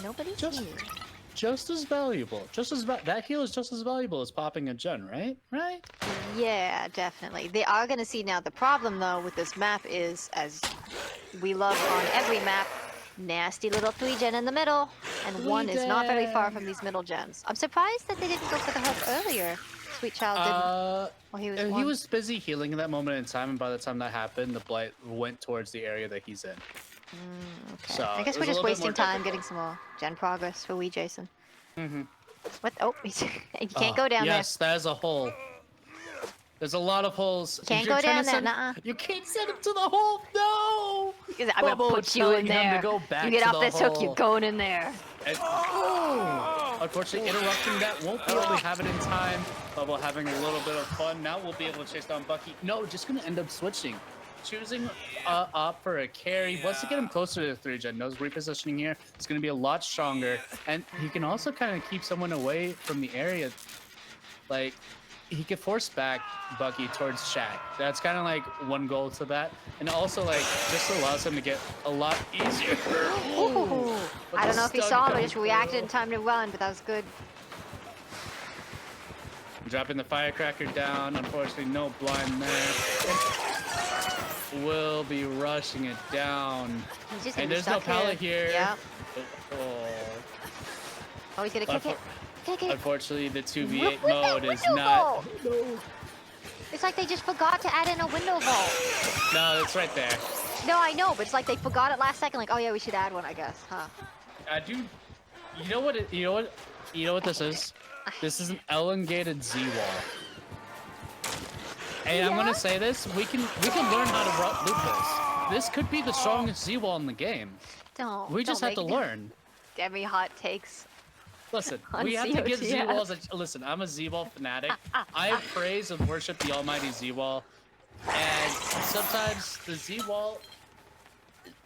Nobody's Just- here. Just as valuable. That heal is just as valuable as popping a gen, right? Right? Yeah, definitely. They are gonna see now. The problem though with this map is, as we love on every map, nasty little 3-gen in the middle, and one is not very far from these middle gens. I'm surprised that they didn't go for the hook earlier. Sweet Child didn't. Well, he was busy healing in that moment in time, and by the time that happened, the blight went towards the area that he's in. Okay. So, I guess it we're was a just little bit wasting more time difficult. getting some more gen progress for Wee Jason. Mm-hmm. What? Oh, you can't go down yes, that is a hole. There's a lot of holes. Can't If you're go trying down to there, send- nuh-uh. You can't send him to the hole. No. there. I'm gonna Bubble put you in telling him there. to go back You get to off the this hook, hole. you're going in there. And, unfortunately, interrupting that won't be able to have it in time. Bubble having a little bit of fun. Now we'll be able to chase down Bucky. No, just gonna end up switching. Choosing up for a carry. Once to get him closer to the 3-gen, knows repositioning here is going to be a lot stronger. And he can also kind of keep someone away from the area. Like, he could force back Bucky towards Shaq. That's kind of like one goal to that. And also, like, just allows him to get a lot easier. Ooh. I don't know if you saw, but I just reacted in time to run, but that was good. Dropping the firecracker down. Unfortunately, no blind there. Will be rushing it down. He's just And gonna be there's no stuck pallet here. Yeah. Oh. Oh, he's gonna kick it. Kick it. Unfortunately, the 2v8 With that mode is window not. vault. It's like they just forgot to add in a window vault. No, it's right there. No, I know, but it's like they forgot it last second. Like, oh yeah, we should add one, I guess, huh? You know what? You know what this is? This is an elongated Z-wall. And I'm gonna say this: we can learn how to loop this. This could be the strongest Z-wall in the game. We just have to learn. Every hot takes. Listen, On we have to give COTS. Z-walls listen, I'm a Z-wall fanatic. I praise and worship the almighty Z-wall. And sometimes the Z-wall,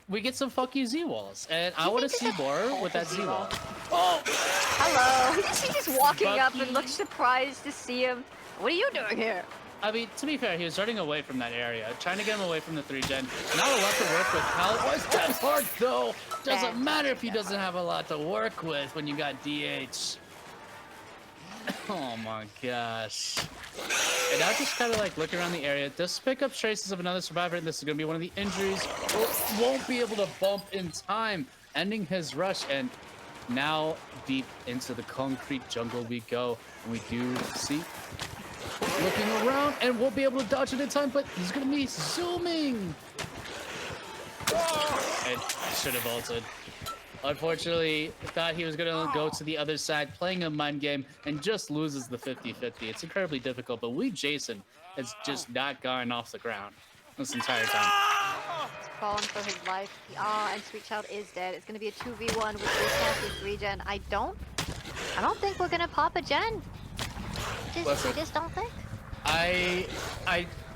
we get some fuck you Z-walls. And I want to see more with that Z-wall. Oh! Hello! He's just walking up and Bucky. looks surprised to see him. What are you doing here? I mean, to be fair, he was running away from that area, trying to get him away from the 3-gen. Not a lot to work with. How was that hard, though? Doesn't matter if he doesn't have a lot to work with when you got DH. Oh my gosh. And now just kind of like looking around the area. Does pick up traces of another survivor, and this is going to be one of the injuries. Won't be able to bump in time, ending his rush. And now deep into the concrete jungle we go. And we do see looking around, and won't be able to dodge it in time, but he's going to be zooming. And should have ulted. Unfortunately, thought he was going to go to the other side, playing a mind game, and just loses the 50-50. It's incredibly difficult, but Wee Jason has just not gotten off the ground this entire time. He's falling for his life. And Sweet Child is dead. It's gonna be a 2v1 with this massive 3-gen. I don't think we're gonna pop a gen. I just don't think. I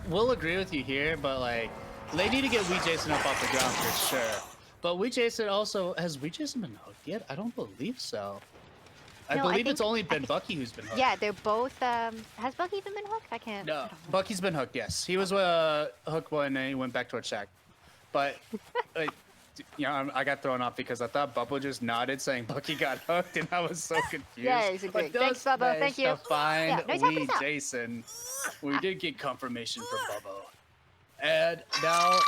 will agree with you here, but like, they need to get Wee Jason up off the ground for sure. But Wee Jason also, has Wee Jason been hooked yet? I don't believe so. I believe it's only been Bucky who's been hooked. Yeah, they're both, has Bucky even been hooked? I can't. No, Bucky's been hooked, yes. He was hooked when he went back towards Shaq. But, you know, I got thrown off because I thought Bubba just nodded saying Bucky got hooked, and I was so confused. Yeah, he's But agreed. Thanks, those Bubba. Thank managed you. to find Yeah, no, help Wee us out. Jason. We did get confirmation from Bubba. And now,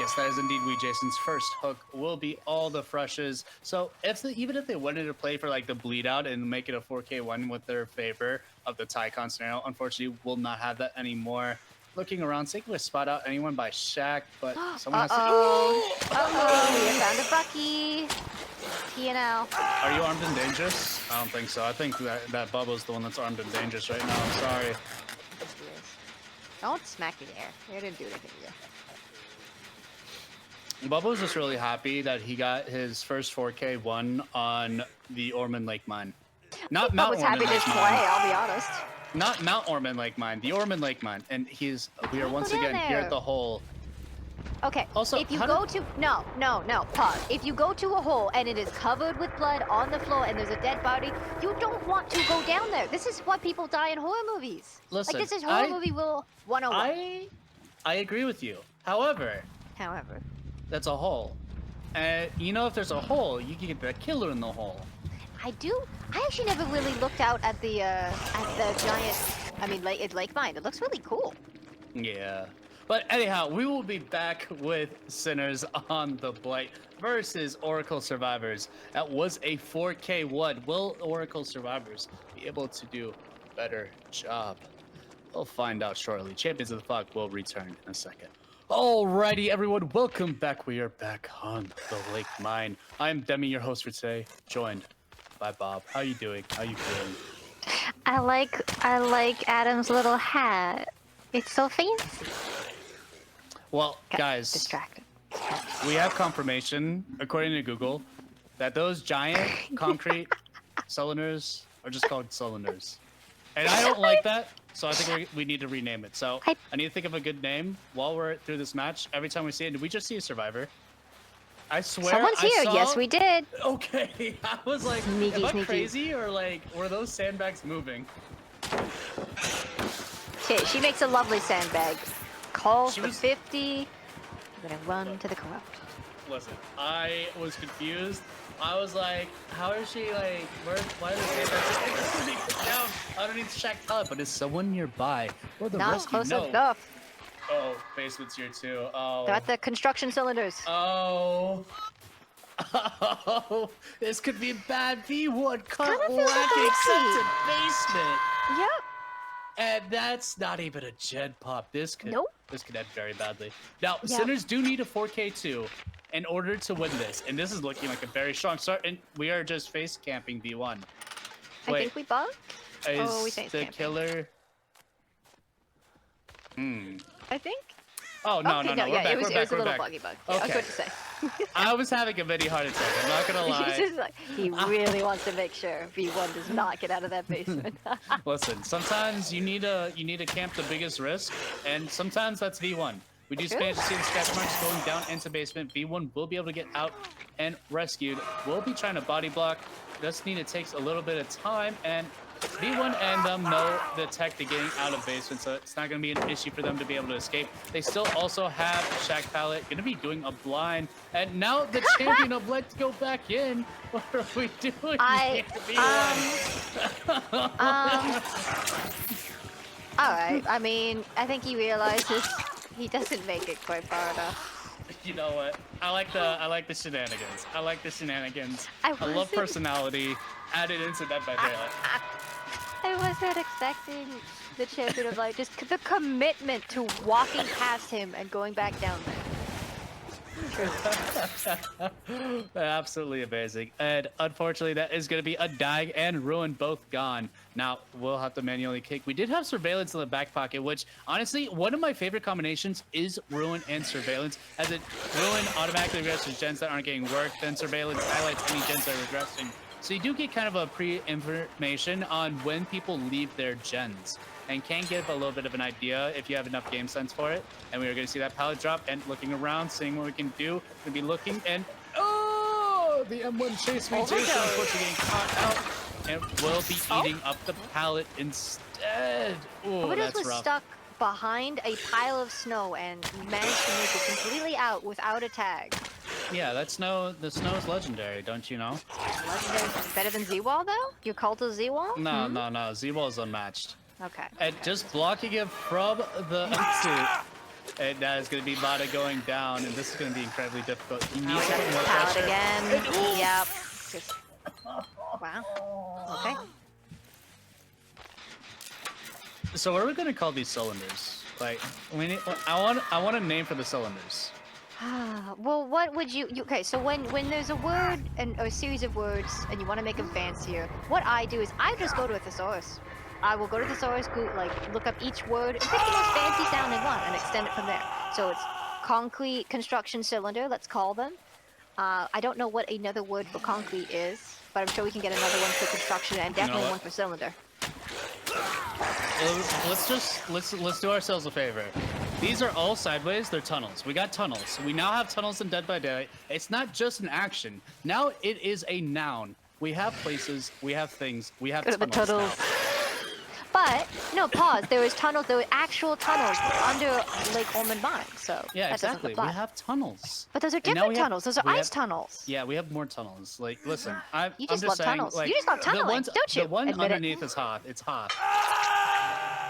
yes, that is indeed Wee Jason's first hook. Will be all the freshes. So even if they wanted to play for like the bleed out and make it a 4K1 with their favor of the Tycon scenario, unfortunately, will not have that anymore. Looking around, see if we spot out anyone by Shaq, but someone has to. We have found a Bucky. TNL. Are you armed and dangerous? I don't think so. I think that Bubba's the one that's armed and dangerous right now. I'm sorry. Don't smack me there. I didn't do anything to you. Bubba was just really happy that he got his first 4K one on the Ormond Lake mine. Not Mount was Ormond happy Lake to mine. play, I'll be honest. Not Mount Ormond Lake mine. The Ormond Lake mine. And we are once down again here there. at the hole. Okay, Also, if you how go to... No, pause. If you go to a hole and it is covered with blood on the floor and there's a dead body, you don't want to go down there. This is why people die in horror movies. Listen, like, this is horror movie rule 101. I agree with you. However, that's a hole. And you know, if there's a hole, you can get the killer in the hole. I actually never really looked out at the giant... I mean, lake mine. It looks really cool. Yeah. But anyhow, we will be back with Sinners on the Blight versus Oracle Survivors. That was a 4K one. Will Oracle Survivors be able to do a better job? We'll find out shortly. Champions of the Fog will return in a second. Alrighty, everyone, welcome back. We are back on the Lake Mine. I'm Demi, your host for today, joined by Bob. How you doing? How you feeling? I like Adam's little hat. It's so fancy. Well, guys, Distracted. we have confirmation, according to Google, that those giant concrete cylinders are just called cylinders. And I don't like that, so I think we need to rename it. So I need to think of a good name while we're through this match. Every time we see it, did we just see a survivor? I swear Someone's here. Yes, we did. Okay, I was like, am I Sneaky. crazy or like, were those sandbags moving? Okay, she makes a lovely sandbag. Calls She for was- 50. I'm gonna run to the corrupt. Listen, I was confused. I was like, how is she like, why are the sandbags down underneath the Shaq pallet? But is someone nearby? Or the Not rescue? close No. enough. Oh, basement's here too. Oh. They're at the construction cylinders. Oh. Oh, this could be a bad V1. Cut Kinda feels lacking like accepted basement. Yep. And that's not even a gen pop. This could end very badly. Now, Yeah. Sinners do need a 4K2 in order to win this. And this is looking like a very strong start. And we are just face camping V1. I think we bugged. Is we face the camping. killer... I think. Oh, no, Okay, no. We're back, it was we're back, a we're little back. buggy bug. Yeah, I was Okay. going to say. I was having a mini heart attack. I'm not gonna lie. He's just like, he really wants to make sure V1 does not get out of that basement. Listen, sometimes you need to camp the biggest risk, and sometimes that's V1. We do manage to see the scratch marks going down into basement. V1 will be able to get out and rescued. We'll be trying to body block. Just need to take a little bit of time, and V1 and them know the tech to getting out of basement, so it's not going to be an issue for them to be able to escape. They still also have Shaq Pallet going to be doing a blind, and now the champion of Let's Go back in. What are we doing here, V1? All right. I mean, I think he realizes he doesn't make it quite far enough. You know what? I like the shenanigans. I like the shenanigans. I love wasn't- personality added into Dead by Daylight. I wasn't expecting the champion of light. Just the commitment to walking past him and going back down there. Absolutely amazing. And unfortunately, that is going to be a Dag and Ruin both gone. Now, we'll have to manually kick. We did have Surveillance in the back pocket, which, honestly, one of my favorite combinations is Ruin and Surveillance, as it Ruin automatically regresses gens that aren't getting worked, then Surveillance highlights any gens that are regressing. So you do get kind of a pre-information on when people leave their gens, and can give a little bit of an idea if you have enough game sense for it. And we are going to see that pallet drop and looking around, seeing what we can do. Going to be looking, and oh, the M1 chase me. Jason, unfortunately, getting caught out, and will be eating up the pallet instead. Oh, Overdose that's was rough. stuck behind a pile of snow and managed to make it completely out without a tag. Yeah, the snow is legendary, don't you know? Legendary better than Z-Wall though? Your cult of Z-Wall? No. Z-Wall is unmatched. Okay. And just blocking it from the exit. And that is going to be Mata going down, and this is going to be incredibly difficult. He needs to put more Pallet pressure. again. Yep. Just... Wow. Okay. So what are we going to call these cylinders? Like, I want a name for the cylinders. Well, what would you okay, so when there's a word and or a series of words and you want to make them fancier, what I do is I just go to a thesaurus. I will go to the thesaurus, look up each word and pick the most fancy sounding one and extend it from there. So it's concrete construction cylinder, let's call them. I don't know what another word for concrete is, but I'm sure we can get another one for construction and definitely one for cylinder. Let's do ourselves a favor. These are all sideways. They're tunnels. We got tunnels. We now have tunnels in Dead by Daylight. It's not just an action. Now it is a noun. We have places. We have things. We have tunnels now. But no, pause. There was tunnels. There were actual tunnels under Lake Ormond Mine. So yeah, that exactly. We have tunnels. But those are different tunnels. Those are ice tunnels. Yeah, we have more tunnels. Like, listen, You I'm just just love saying, tunnels. like, You just love tunneling, don't you? The one Admit it. underneath is hot. It's hot.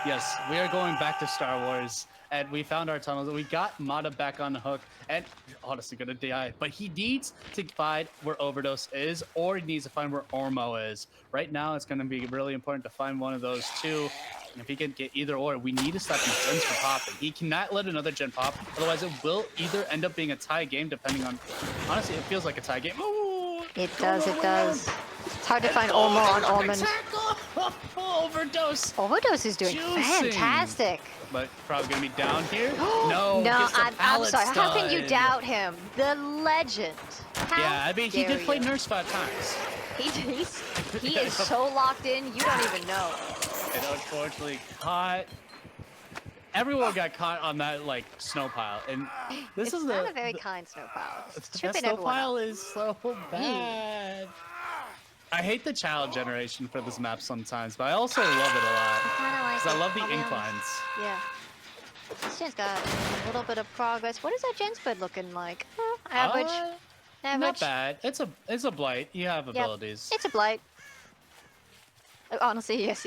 Yes, we are going back to Star Wars, and we found our tunnels. We got Mata back on the hook, and honestly gonna die. But he needs to find where Overdose is, or he needs to find where Ormo is. Right now, it's gonna be really important to find one of those two. And if he can get either or, we need to stop these gens from popping. He cannot let another gen pop, otherwise it will either end up being a tie game, depending on... Honestly, it feels like a tie game. Ooh, It does. It's hard to find Ormo on Ormond. Overdose! Overdose is doing Juicing. fantastic. But probably gonna be down here. No, I'm sorry. How can you stud. doubt him? The legend. Yeah, I mean, he did play you? Nurse 5 times. He is so locked in, you don't even know. And unfortunately caught. Everyone got caught on that like snow pile, and this is not a very kind snow pile. It's that tripping snow everyone pile up. is so bad. I hate the child generation for this map sometimes, but I also love it a lot Kinda like because I it, love the I'll be honest. inclines. Yeah. This gen's got a little bit of progress. What is that gen spread looking like? Average. Average. Not bad. It's a blight. You have abilities. It's a blight. Honestly, yes.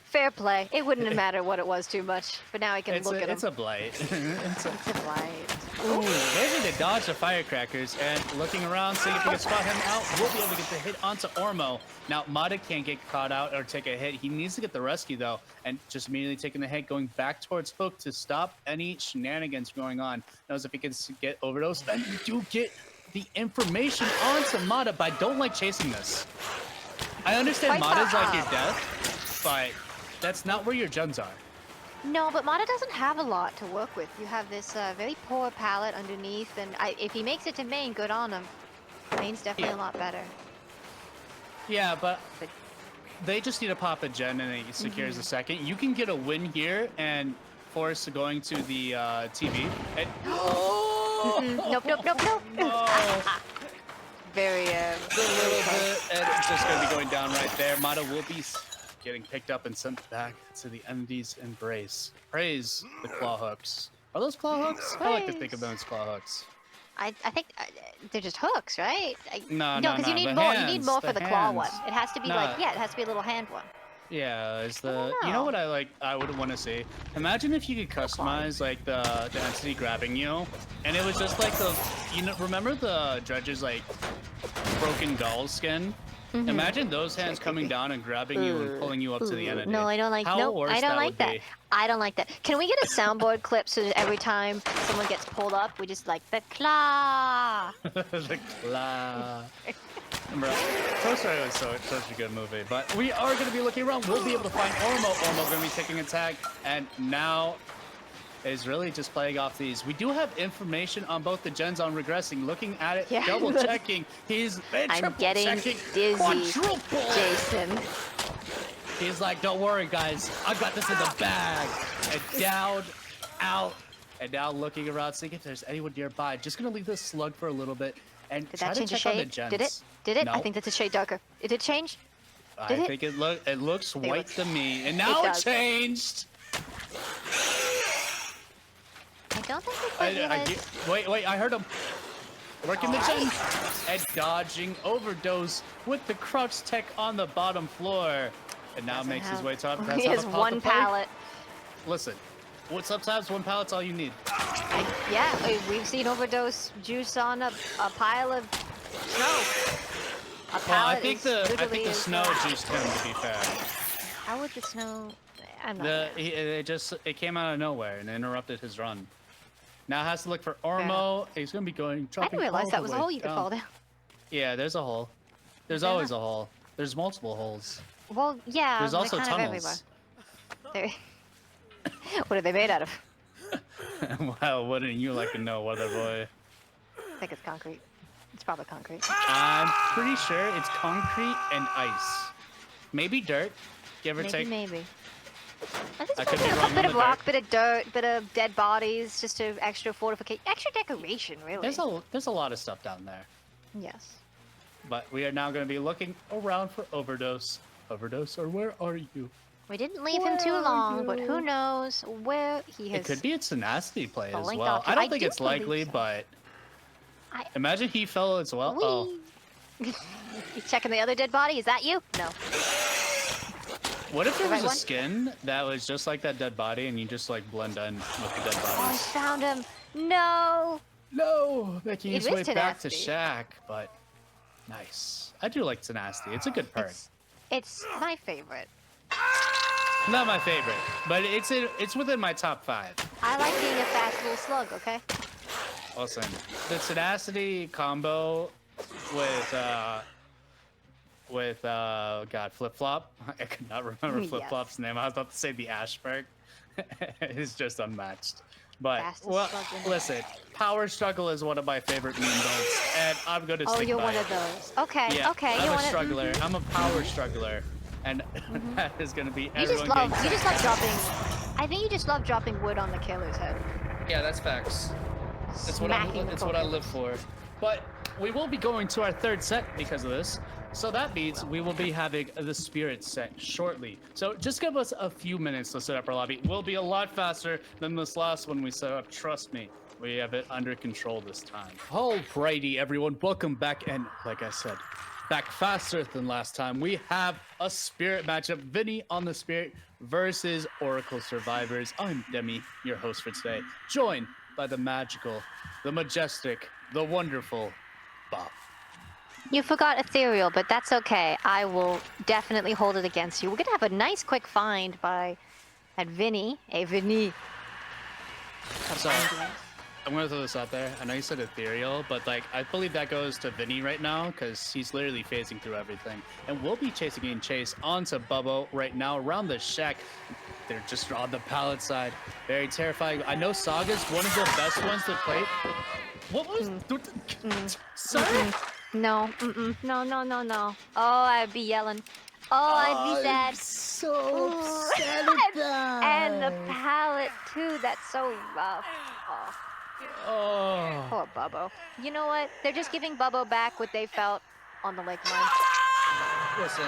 Fair play. It wouldn't have mattered what it was too much. But now I can look at him. It's a blight. It's a blight. Ooh, maybe to dodge the firecrackers and looking around, seeing if we can spot him out. We'll be able to get the hit onto Ormo. Now, Mata can't get caught out or take a hit. He needs to get the rescue, though, and just immediately taking the hit, going back towards Hook to stop any shenanigans going on. Knows if he can get Overdose, and you do get the information onto Mata, but I don't like chasing this. I understand Mata's like your death, but that's not where your gens are. No, but Mata doesn't have a lot to work with. You have this very poor palette underneath, and if he makes it to main, good on him. Main's definitely a lot better. Yeah, but they just need to pop a gen and it secures a second. You can get a win here and force going to the TV. And... Nope. No. Very, a little bit, and it's just going to be going down right there. Mata will be getting picked up and sent back to the entity's embrace. Praise the claw hooks. Are those claw hooks? I like to think of them as claw hooks. I think they're just hooks, right? No, because you need more. You need more for the claw one. It has to be Nah. it has to be a little hand one. Yeah, it's the. I You know what I would want to see? Imagine if you could claw. customize like the entity grabbing you, and it was just like remember the Dredge's like broken doll skin? Imagine those hands coming down and grabbing you and pulling you up to the entity. No, I don't like. How No, worse I don't that like would that. be. I don't like that. Can we get a soundboard clip so that every time someone gets pulled up, we just like the claw? The claw. Bro, Toy Story was such a good movie, but we are going to be looking around. We'll be able to find Ormo. Ormo going to be taking a tag, and now is really just playing off these. We do have information on both the gens on regressing. Looking at it, Yeah. double checking. He's I'm getting checking, dizzy, quadruple. Jason. He's like, don't worry, guys. I've got this in the bag. And down, out, and now looking around, seeing if there's anyone nearby. Just going to leave this slug for a little bit and Did try that to change a check on the shade? gens. Did it? Did it? No. I think that's a shade darker. It did change? Did I it? think it looks There white we to me, and now it does. changed. don't think they quite realized. Wait, I heard him. Working the gen. And dodging overdose with the crouch tech on the bottom floor. And now Doesn't makes his have- way top. He has one pallet. Listen, sometimes one pallet's all you need. Yeah, we've seen overdose juice on a pile of snow. A Well, I pallet think is the literally snow juiced him, to be fair. How would the snow? I'm not gonna- It came out of nowhere and interrupted his run. Now has to look for Ormo. He's gonna be going. I didn't realize that was a hole you could fall down. Yeah, there's a hole. There's Fair always enough. a hole. There's multiple holes. Well, yeah. There's they're also kind of tunnels. everywhere. What are they made out of? Well, wouldn't you like to know, Weather Boy? I think it's concrete. It's probably concrete. I'm pretty sure it's concrete and ice. Maybe dirt, give or take. Maybe. I think I it's could be probably wrong a bit on of the rock, bit of dirt, bit of dead bodies, just to extra fortification, extra decoration, really. There's a lot of stuff down there. Yes. But we are now going to be looking around for overdose. Overdose, or where are you? We didn't leave him too long, but who knows where he has. It could be a tenacity play as linked well. off. I don't I think do it's likely, believe so. but I- imagine he fell as well. Oh, Whee! You checking the other dead body? Is that you? No. what if there The was right a one? skin that was just like that dead body, and you just like blend in with the dead Oh, I bodies? found him. No. No, making It his is way back to tenacity. Shack, but nice. I do like tenacity. It's a good perk. It's my favorite. Not my favorite, but it's within my top 5. I like being a fast little slug. Okay. Listen, the tenacity combo with God, Flip Flop. I could not remember Yes. Flip Flop's name. I was about to say the Ashberg. It's just unmatched. But Fastest well, slug in the listen, Power Struggle is one of my favorite meme builds, and I'm gonna Oh, stick you're by one it. of those. Okay. Yeah, Okay. I'm you a want struggler. I'm a power struggler, and that is gonna be You everyone just love. getting You just love dropping. I think you just love dropping wood on the killer's head. Yeah, that's facts. It's what Smacking the it's what I focus. live for. But we will be going to our 3rd set because of this. So that means we will be having the spirit set shortly. So just give us a few minutes to set up our lobby. We'll be a lot faster than this last one we set up. Trust me, we have it under control this time. Alrighty, everyone, welcome back. And like I said, back faster than last time. We have a spirit matchup. Vinny on the spirit versus Oracle Survivors. I'm Demi, your host for today, joined by the magical, the majestic, the wonderful Bob. You forgot ethereal, but that's okay. I will definitely hold it against you. We're gonna have a nice quick find at Vinny. Hey, Vinny. So, I'm gonna throw this out there. I know you said ethereal, but like I believe that goes to Vinny right now because he's literally phasing through everything, and we'll be chasing Chase onto Bubbo right now around the shack. They're just on the pallet side. Very terrifying. I know Saga's one of the best ones to play. What was? Sir? No, no. Oh, I'd be yelling. Oh, I'd be sad. So upset Ooh. at that. And the pallet too. That's so rough. Oh, Oh. poor Bubbo. You know what? They're just giving Bubbo back what they felt on the lake mine. Listen,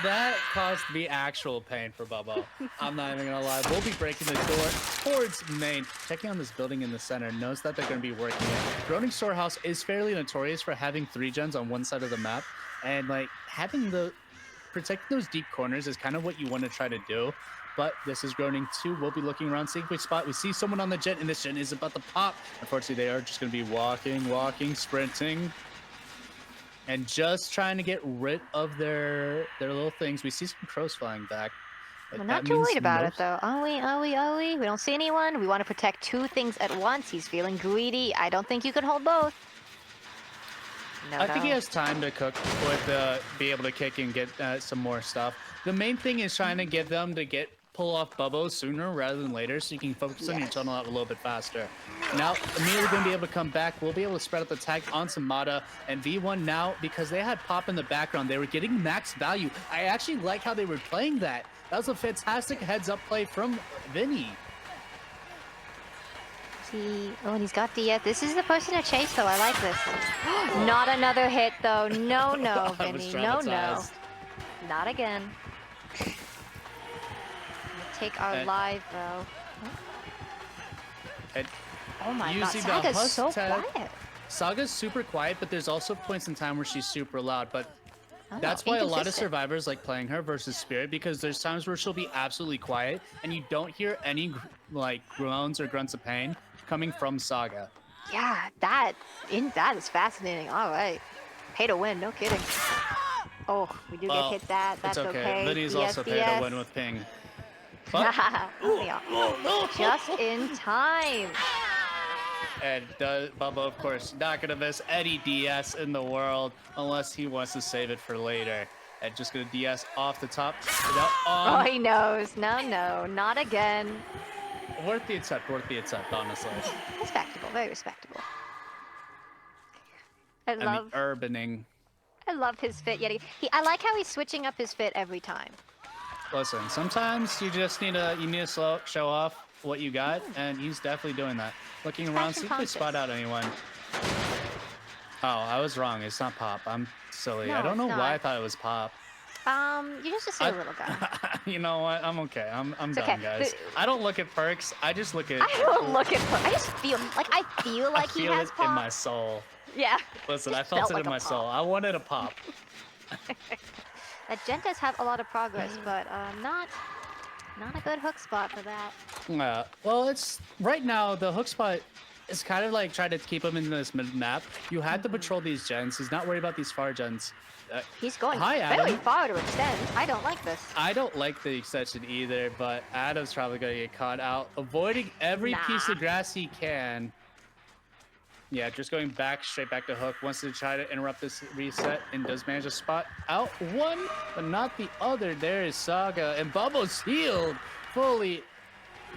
that caused me actual pain for Bubbo. I'm not even gonna lie. We'll be breaking the door towards main. Checking on this building in the center, knows that they're gonna be working it. Groaning Storehouse is fairly notorious for having 3 gens on one side of the map, and like having protecting those deep corners is kind of what you want to try to do. But this is Groaning 2. We'll be looking around, seeing which spot. We see someone on the gen, and this gen is about to pop. Unfortunately, they are just going to be walking, sprinting, and just trying to get rid of their little things. We see some crows flying back. but We're that not too means worried about no- it though, are we? We don't see anyone. We want to protect 2 things at once. He's feeling greedy. I don't think you can hold both. No, I think he no. has time to cook with be able to kick and get some more stuff. The main thing is trying to get them to pull off Bubbo sooner rather than later, so you can focus on your tunnel out a little bit faster. Now, immediately going to be able to come back. We'll be able to spread out the tag on Samada and V1 now, because they had Pop in the background. They were getting max value. I actually like how they were playing that. That was a fantastic heads-up play from Vinny. See, oh, and he's got the. This is the person to chase, though. I like this. Not another hit, though. No, no, I was Vinny. No, no. traumatized. Not again. Take our And- live, though. And Oh my god, Using the Saga's husk so tag. quiet. Saga's super quiet, but there's also points in time where she's super loud. But Oh, that's why a lot of inconsistent. survivors like playing her versus Spirit, because there's times where she'll be absolutely quiet and you don't hear any like groans or grunts of pain coming from Saga. Yeah, that is fascinating. All right. Pay to win, no kidding. Oh, we do Well, get hit that. That's it's okay. Vinny's DS, also paid to win with ping. But, Oh, yeah. Just in time. and Bubba, of course, not gonna miss any DS in the world unless he wants to save it for later. And just gonna DS off the top. Oh, he knows. No, not again. Worth the attempt, honestly. Respectable, very respectable. I mean, urbaning. I love his fit. Yet I like how he's switching up his fit every time. Listen, sometimes you just need to show off what you got, and he's definitely doing that. Looking around, see if they spot out anyone. Oh, I was wrong. It's not Pop. I'm silly. No, I don't know it's why I not. thought it was Pop. You're just a silly little guy. You know what? I'm okay. I'm done, okay. guys. I don't look at perks. I just look at. I don't look at. I just feel like he I feel has it pop. in my soul. Yeah. Listen, I Just felt it like in a my pop. soul. I wanted a pop. That Gen does have a lot of progress, but not a good hook spot for that. Yeah. Well, it's right now the hook spot is kind of like trying to keep him in this mid map. You had to patrol these gens. He's not worried about these far gens. He's going Hi, very Adam. far to extend. I don't like this. I don't like the extension either, but Adam's probably gonna get caught out, avoiding every piece of grass he can. Yeah, just going straight back to hook. Wants to try to interrupt this reset and does manage to spot out one, but not the other. There is Saga, and Bubba's healed fully.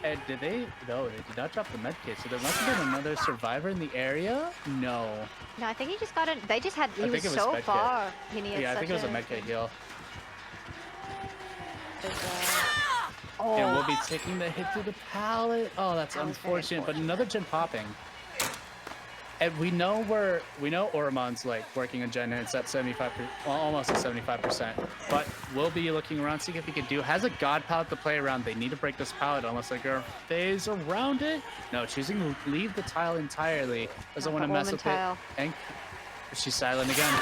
And did they? No, they did not drop the medkit, so there must have been another survivor in the area. No. No, I think he just got it. They just had. He was it was so medkit. far. He needed Yeah, I such think it was a medkit heal. Oh. And we'll be taking the hit through the pallet. Oh, that's That was very unfortunate, but another gen popping. And we know Oromon's like working on gen hits at 75%, well, almost at 75%. But we'll be looking around, seeing if he can has a god pallet to play around. They need to break this pallet unless they're gonna phase around it. No, choosing to leave the tile entirely. Doesn't want to mess with it. And she's silent again.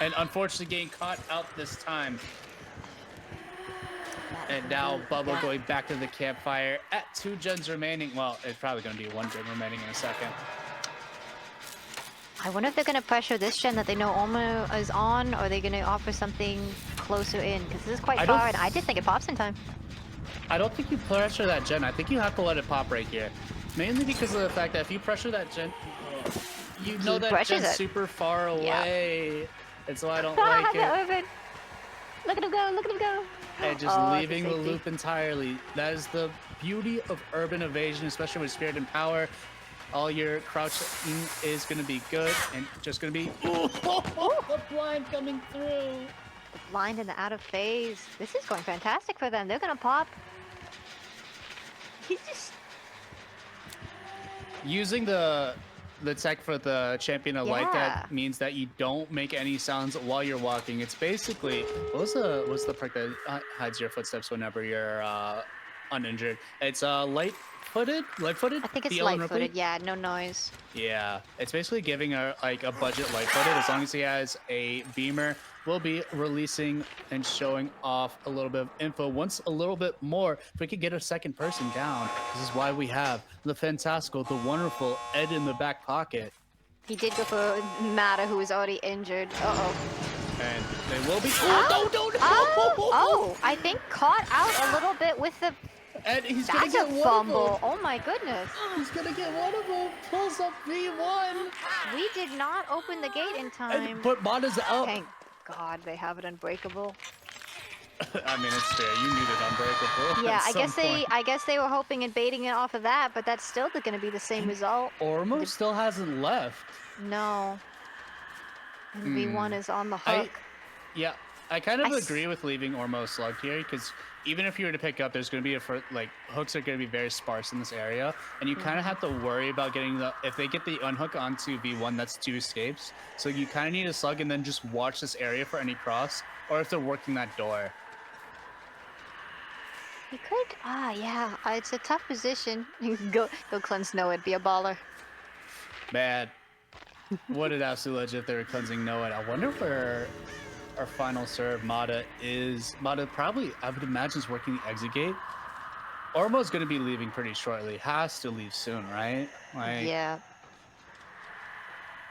And unfortunately getting caught out this time. And now Bubba going back to the campfire at 2 gens remaining. Well, it's probably going to be 1 gen remaining in a second. I wonder if they're gonna pressure this gen that they know Olmo is on, or are they gonna offer something closer in? Because this is quite far, and I just think it pops in time. I don't think you pressure that gen. I think you have to let it pop right here. Mainly because of the fact that if you pressure that gen, you know that gen's super far away. Yeah. And so I don't like it. Look at him go, look at him go. And just leaving the loop entirely. That is the beauty of urban evasion, especially with Spirit and Power. All your crouching is going to be good, and just going to be the blind coming through. The blind and the out of phase. This is going fantastic for them. They're going to pop. He's just using the tech for the champion of light. That means that you don't make any sounds while you're walking. It's basically what's the perk that hides your footsteps whenever you're uninjured? It's light-footed. I think it's light-footed. Yeah, no noise. Yeah, it's basically giving a budget light-footed. As long as he has a beamer, we'll be releasing and showing off a little bit of info. Once a little bit more, if we could get a second person down, this is why we have the fantastical, the wonderful Ed in the back pocket. He did go for Mata, who was already injured. Uh-oh. And they will be. Oh, I think caught out a little bit with the. And he's gonna get one fumble. of them. Oh my goodness. He's gonna get one of them. Pulls up V1. We did not open the gate in time. But Mata's up. Thank God they have it unbreakable. I mean, it's fair. You need it unbreakable. Yeah, I guess they were hoping and baiting it off of that, but that's still going to be the same result. Ormo still hasn't left. No. And V1 is on the hook. I kind of agree with leaving Ormo slugged here, because even if you were to pick up, there's going to be hooks are going to be very sparse in this area, and you kind of have to worry about getting if they get the unhook onto V1, that's 2 escapes. So you kind of need to slug and then just watch this area for any cross, or if they're working that door. He could. Yeah. It's a tough position. Go cleanse Noah. It'd be a baller. Man, what an absolute legend if they were cleansing Noah. I wonder where our final serve, Mata, is. Mata probably, I would imagine, is working the exit gate. Ormo's going to be leaving pretty shortly. Has to leave soon, right? Like, Yeah.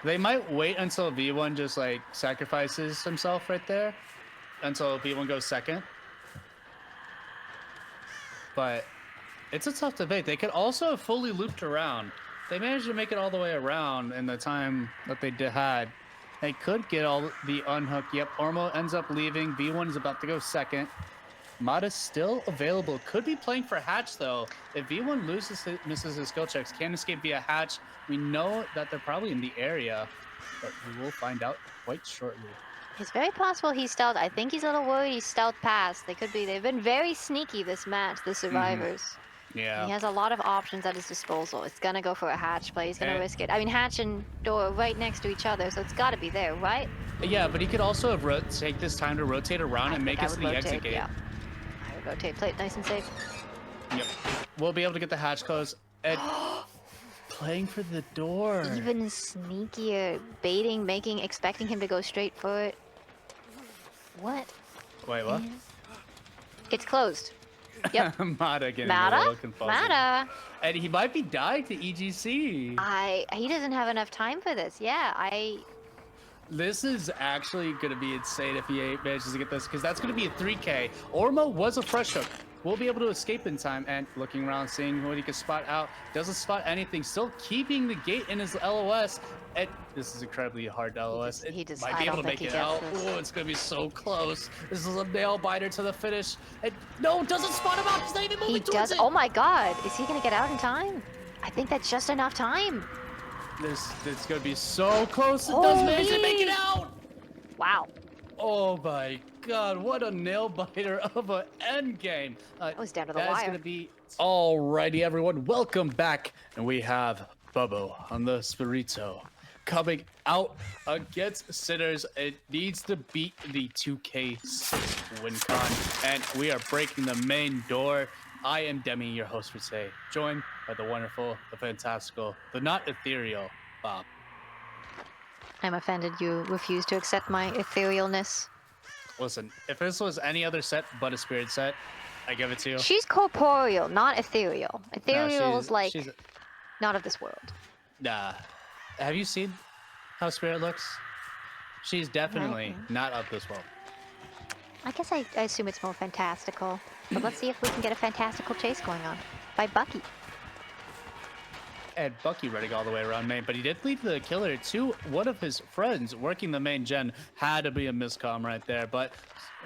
they might wait until V1 just like sacrifices himself right there, until V1 goes second. But it's a tough debate. They could also have fully looped around. They managed to make it all the way around in the time that they had. They could get all the unhook. Yep, Ormo ends up leaving. V1 is about to go second. Mata's still available. Could be playing for Hatch, though. If V1 misses his skill checks, can escape via Hatch. We know that they're probably in the area, but we will find out quite shortly. It's very possible he's stealth. I think he's a little worried he's stealth past. They've been very sneaky this match, the survivors. Yeah. He has a lot of options at his disposal. It's gonna go for a hatch play. He's gonna risk it. I mean, hatch and door are right next to each other, so it's gotta be there, right? Yeah, but he could also have take this time to rotate around and make it to the exit gate. Yeah. I would rotate, play it nice and safe. Yep. We'll be able to get the hatch closed. And playing for the door. Even sneakier, baiting, expecting him to go straight for it. What? Wait, what? It's closed. Yep. Mata getting Mata? a little confused. Mata? And he might be dying to EGC. He doesn't have enough time for this. Yeah, This is actually going to be insane if he manages to get this, because that's going to be a 3K. Ormo was a fresh hook. We'll be able to escape in time, and looking around, seeing what he can spot out. Doesn't spot anything. Still keeping the gate in his LOS. And this is incredibly hard to LOS. He just might be able to make it out. Oh, it's going to be so close. This is a nail biter to the finish. And no, doesn't spot him out. He's not even moving towards it. Oh my god. Is he going to get out in time? I think that's just enough time. This going to be so close. It does manage to make it out. Wow. Oh my god, what a nail biter of an end game. That was down to the That's wire. Gonna be... Alrighty, everyone, welcome back. And we have Bubbo on the Spirito coming out against Sinners. It needs to beat the 2K6 win con. And we are breaking the main door. I am Demi, your host for today, joined by the wonderful, the fantastical, the not ethereal Bob. I'm offended you refuse to accept my etherealness. Listen, if this was any other set but a spirit set, I give it to you. She's corporeal, not ethereal. Ethereal is like she's not of this world. nah. Have you seen how spirit looks? She's definitely not of this world. I guess I assume it's more fantastical. But let's see if we can get a fantastical chase going on. By Bucky. And Bucky running all the way around main, but he did lead the killer to one of his friends working the main gen. Had to be a miscomm right there, but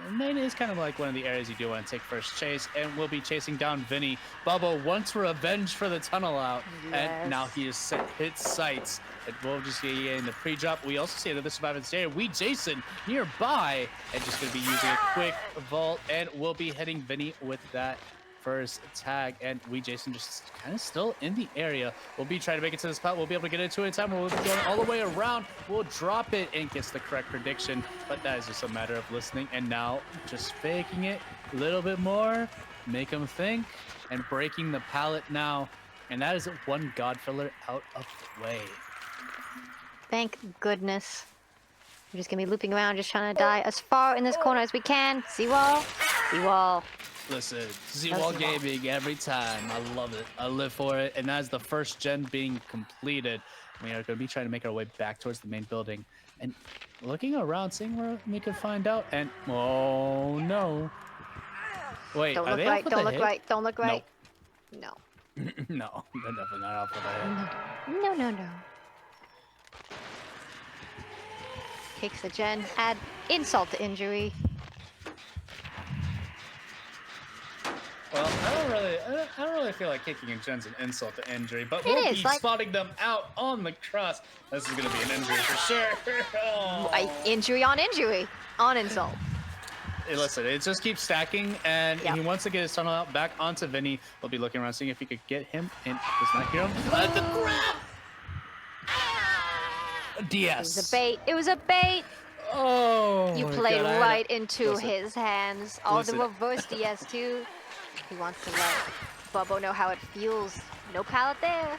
main is kind of like one of the areas you do want to take first chase, and we'll be chasing down Vinny. Bubbo wants revenge for the tunnel out, and now he has set his sights. And we'll just get in the pre-drop. We also see another survivance area. We Jason nearby, and just going to be using a quick vault, and we'll be hitting Vinny with that first tag, and we Jason just kind of still in the area. We'll be trying to make it to the spot. We'll be able to get into it in time. We'll be going all the way around. We'll drop it and gets the correct prediction, but that is just a matter of listening and now just faking it a little bit more, make them think, and breaking the pallet now, and that is one god filler out of the way. Thank goodness. We're just gonna be looping around, just trying to die as far in this corner as we can. Seawall. Seawall. Listen, Z-Wall Gaming every time. I love it. I live for it. And that's the first gen being completed. We are going to be trying to make our way back towards the main building. And looking around, seeing where we can find out. And, oh, no. Wait, Don't are look they right, off with don't a look hit? right, don't look right. No. No, they're definitely not off with a hit. No, no, no. Kicks the gen, add insult to injury. Well, I don't really feel like kicking a gen's an insult to injury, but It we'll is, be like- spotting them out on the cross. This is going to be an injury for sure. Oh. Injury on injury. On insult. Hey, listen, it just keeps stacking, and Yep. he wants to get his tunnel out back onto Vinny. We'll be looking around, seeing if he could get him, and does not hear him. The grab! It DS. was a bait. It was a bait. Oh, You my played God, right into listen. his hands. Oh, Listen. the reverse DS2. He wants to let Bubbo know how it feels. No pallet there.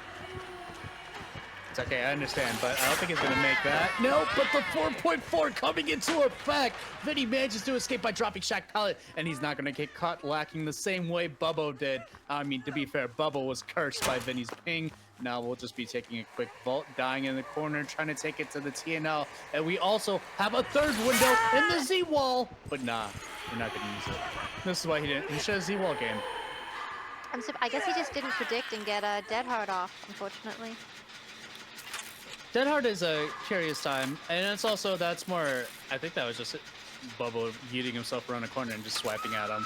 It's okay, I understand, but I don't think he's gonna make that. No, but the 4.4 coming into effect. Vinny manages to escape by dropping Shaq Pallet, and he's not gonna get caught lacking the same way Bubbo did. I mean, to be fair, Bubbo was cursed by Vinny's ping. Now we'll just be taking a quick vault, dying in the corner, trying to take it to the TNL. And we also have a third window in the Z-Wall. But nah, we're not gonna use it. This is why he didn't. He should have Z-Wall game. I guess he just didn't predict and get Dead Hard off, unfortunately. Dead Hard is a curious time, and it's also, that's more, I think that was just Bubbo yeeting himself around a corner and just swiping at him.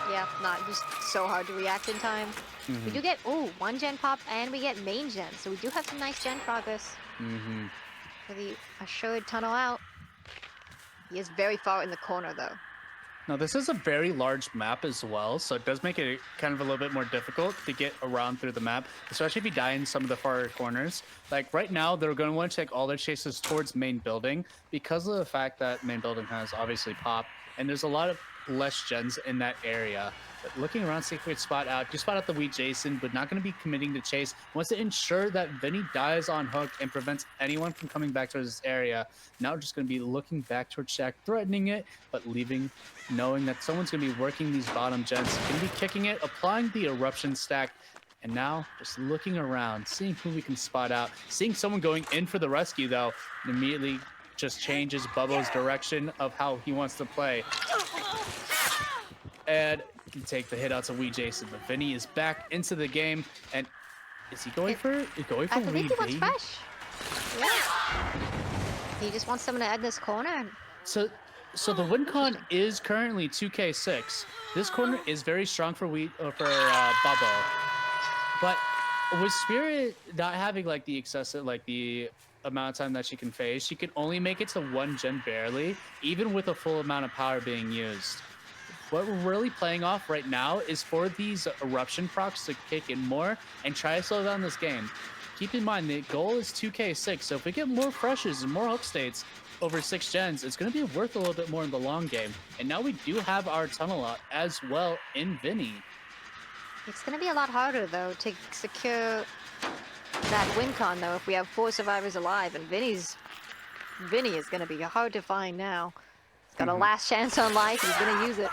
Yeah, not just so hard to react in time. We do get, one gen pop, and we get main gen, so we do have some nice gen progress. For the assured tunnel out. He is very far in the corner, though. Now, this is a very large map as well, so it does make it kind of a little bit more difficult to get around through the map, especially if you die in some of the far corners. Like, right now, they're going to want to take all their chases towards main building because of the fact that main building has obviously pop, and there's a lot of less gens in that area. But looking around, see if we can spot out. Do spot out the wee Jason, but not going to be committing to chase. Wants to ensure that Vinny dies on hook and prevents anyone from coming back towards this area. Now we're just going to be looking back towards Shaq, threatening it, but leaving, knowing that someone's going to be working these bottom gens. Going to be kicking it, applying the eruption stack, and now just looking around, seeing who we can spot out. Seeing someone going in for the rescue, though, immediately just changes Bubbo's direction of how he wants to play. And can take the hit out to wee Jason, but Vinny is back into the game, and is he going for I believe he wants fresh. Yeah. He just wants someone to add this corner. So the win con is currently 2K6. This corner is very strong for Bubbo, but with Spirit not having like the excessive, like the amount of time that she can phase, she can only make it to one gen barely, even with a full amount of power being used. What we're really playing off right now is for these eruption procs to kick in more and try to slow down this game. Keep in mind, the goal is 2K6, so if we get more freshes and more hook states over 6 gens, it's going to be worth a little bit more in the long game. And now we do have our tunnel out as well in Vinny. It's going to be a lot harder, though, to secure that win con, though, if we have 4 survivors alive, and Vinny is going to be hard to find now. He's got a last chance on life, he's going to use it.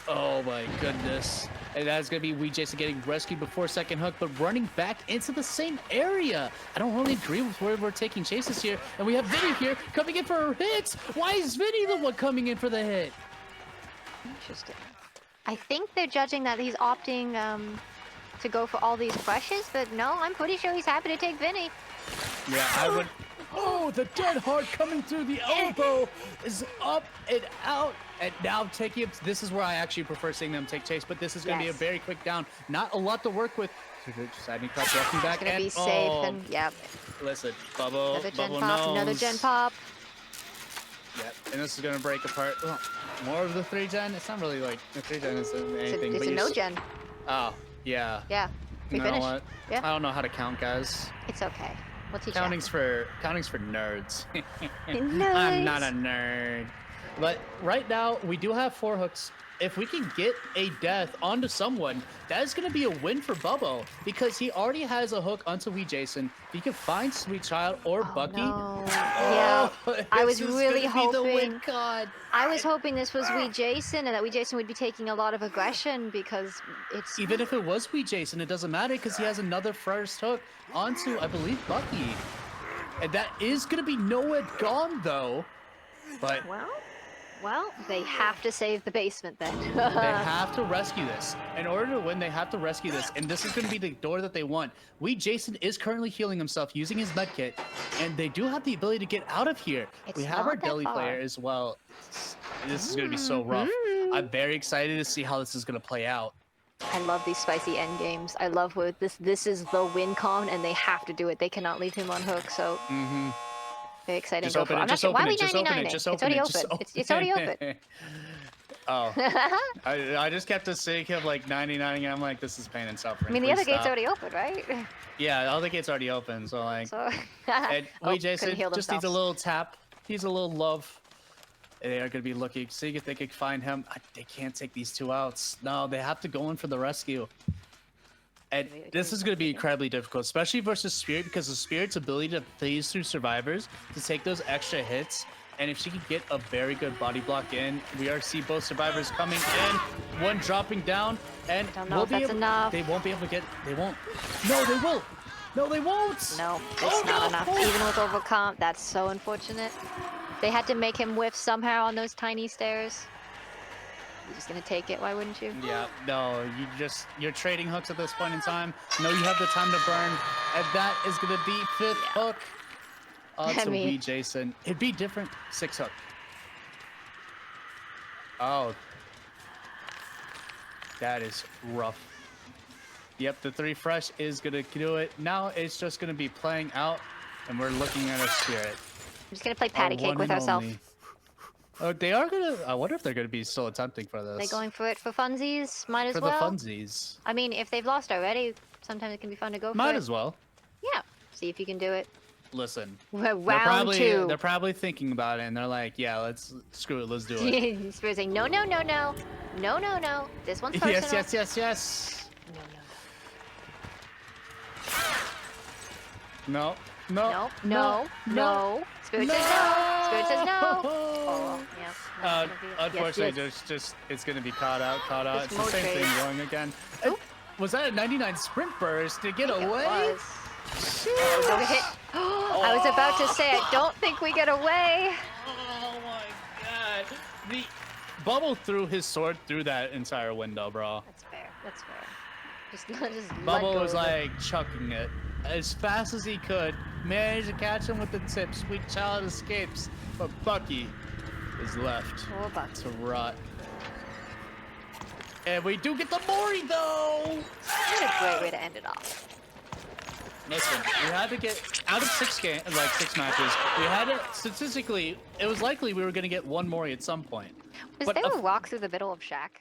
Oh my goodness. And that's going to be wee Jason getting rescued before second hook, but running back into the same area. I don't really agree with where we're taking chases here. And we have Vinny here coming in for hits. Why is Vinny the one coming in for the hit? Interesting. I think they're judging that he's opting to go for all these freshes, but no, I'm pretty sure he's happy to take Vinny. Yeah, I would. Oh, the Dead Hard coming through the elbow is up and out. And now taking it, this is where I actually prefer seeing them take chase, but this is going to be a very quick down. Not a lot to work with. Siding cuts, walking back. It's going to be safe, and yep. Listen, Bubbo, Another gen Bubbo pop, knows. another gen pop. Yep, and this is going to break apart. Oh, more of the 3 gen? It's not really like, the 3 gen isn't anything. It's a no gen. Oh, yeah. Yeah, we You know finished. what? Yeah. I don't know how to count, guys. It's okay. We'll teach Counting's for nerds. Nerds. I'm not a nerd. But right now, we do have 4 hooks. If we can get a death onto someone, that is going to be a win for Bubbo because he already has a hook onto wee Jason. If he can find Sweet Child or Bucky. No. Yeah, I was really hoping. God. I was hoping this was wee Jason and that wee Jason would be taking a lot of aggression because it's. Even if it was wee Jason, it doesn't matter because he has another first hook onto, I believe, Bucky. And that is going to be nowhere gone, though. But. Well, they have to save the basement then. They have to rescue this. In order to win, they have to rescue this. And this is going to be the door that they want. Wee Jason is currently healing himself using his med kit. And they do have the ability to get out of here. We have our deli player as well. This is going to be so rough. I'm very excited to see how this is going to play out. I love these spicy end games. I love where this is the win con and they have to do it. They cannot leave him on hook, so... Very exciting. Just open it, just open it, just open it, just open it. It's already open. Oh. I just kept us seeing him like 99 and I'm like, this is pain and suffering. I mean, the other gate's already open, right? Yeah, the other gate's already open, so like... So... and wee Jason just needs a little tap. He's a little love. They are going to be looking, seeing if they can find him. They can't take these two outs. No, they have to go in for the rescue. And this is going to be incredibly difficult, especially versus Spirit, because of Spirit's ability to phase through survivors, to take those extra hits. And if she can get a very good body block in, we are see both survivors coming in, one dropping down, and I don't know if that's enough. they won't be able to get, they won't. No, they will. No, they won't. No, it's not enough. Even with overcomp, that's so unfortunate. They had to make him whiff somehow on those tiny stairs. You're just gonna take it, why wouldn't you? Yeah, no, you're trading hooks at this point in time. No, you have the time to burn, and that is gonna be 5th hook. It's a wee Jason. It'd be different. 6th hook. Oh. That is rough. Yep, the 3 fresh is gonna do it. Now it's just gonna be playing out, and we're looking at a Spirit. I'm just gonna play patty cake with ourselves. Oh, they are gonna. I wonder if they're gonna be still attempting for this. They going for it for funsies? Might as for well. the funsies. I mean, if they've lost already, sometimes it can be fun to go for it. Might as well. Yeah. See if you can do it. Listen. Round 2. They're probably thinking about it, and they're like, "Yeah, let's screw it. Let's do it." Spirit saying, "No, no, no, no, no, no, no. This one's personal." Yes, yes, yes, yes. No, no, No. no, no, no. Spirit says no. Spirit says no. Oh, yeah. Unfortunately, yes. it's gonna be caught out. It's It's the same trade. thing going again. Oop. Was that a 99 sprint burst to get I think it away? was. Oh, we hit. I was about to say, I don't think we get away. Oh my god! The Bubble threw his sword through that entire window, bro. That's fair. That's fair. Just Bubble let go was of it. like chucking it as fast as he could, managed to catch him with the tip. Sweet child escapes, but Bucky is left Poor Bucky. to rot. And we do get the Mori though. What a great way to end it off. Listen, we had to get out of 6 matches. We had to statistically. It was likely we were going to get one Mori at some point. Was But there of- a walk through the middle of Shack?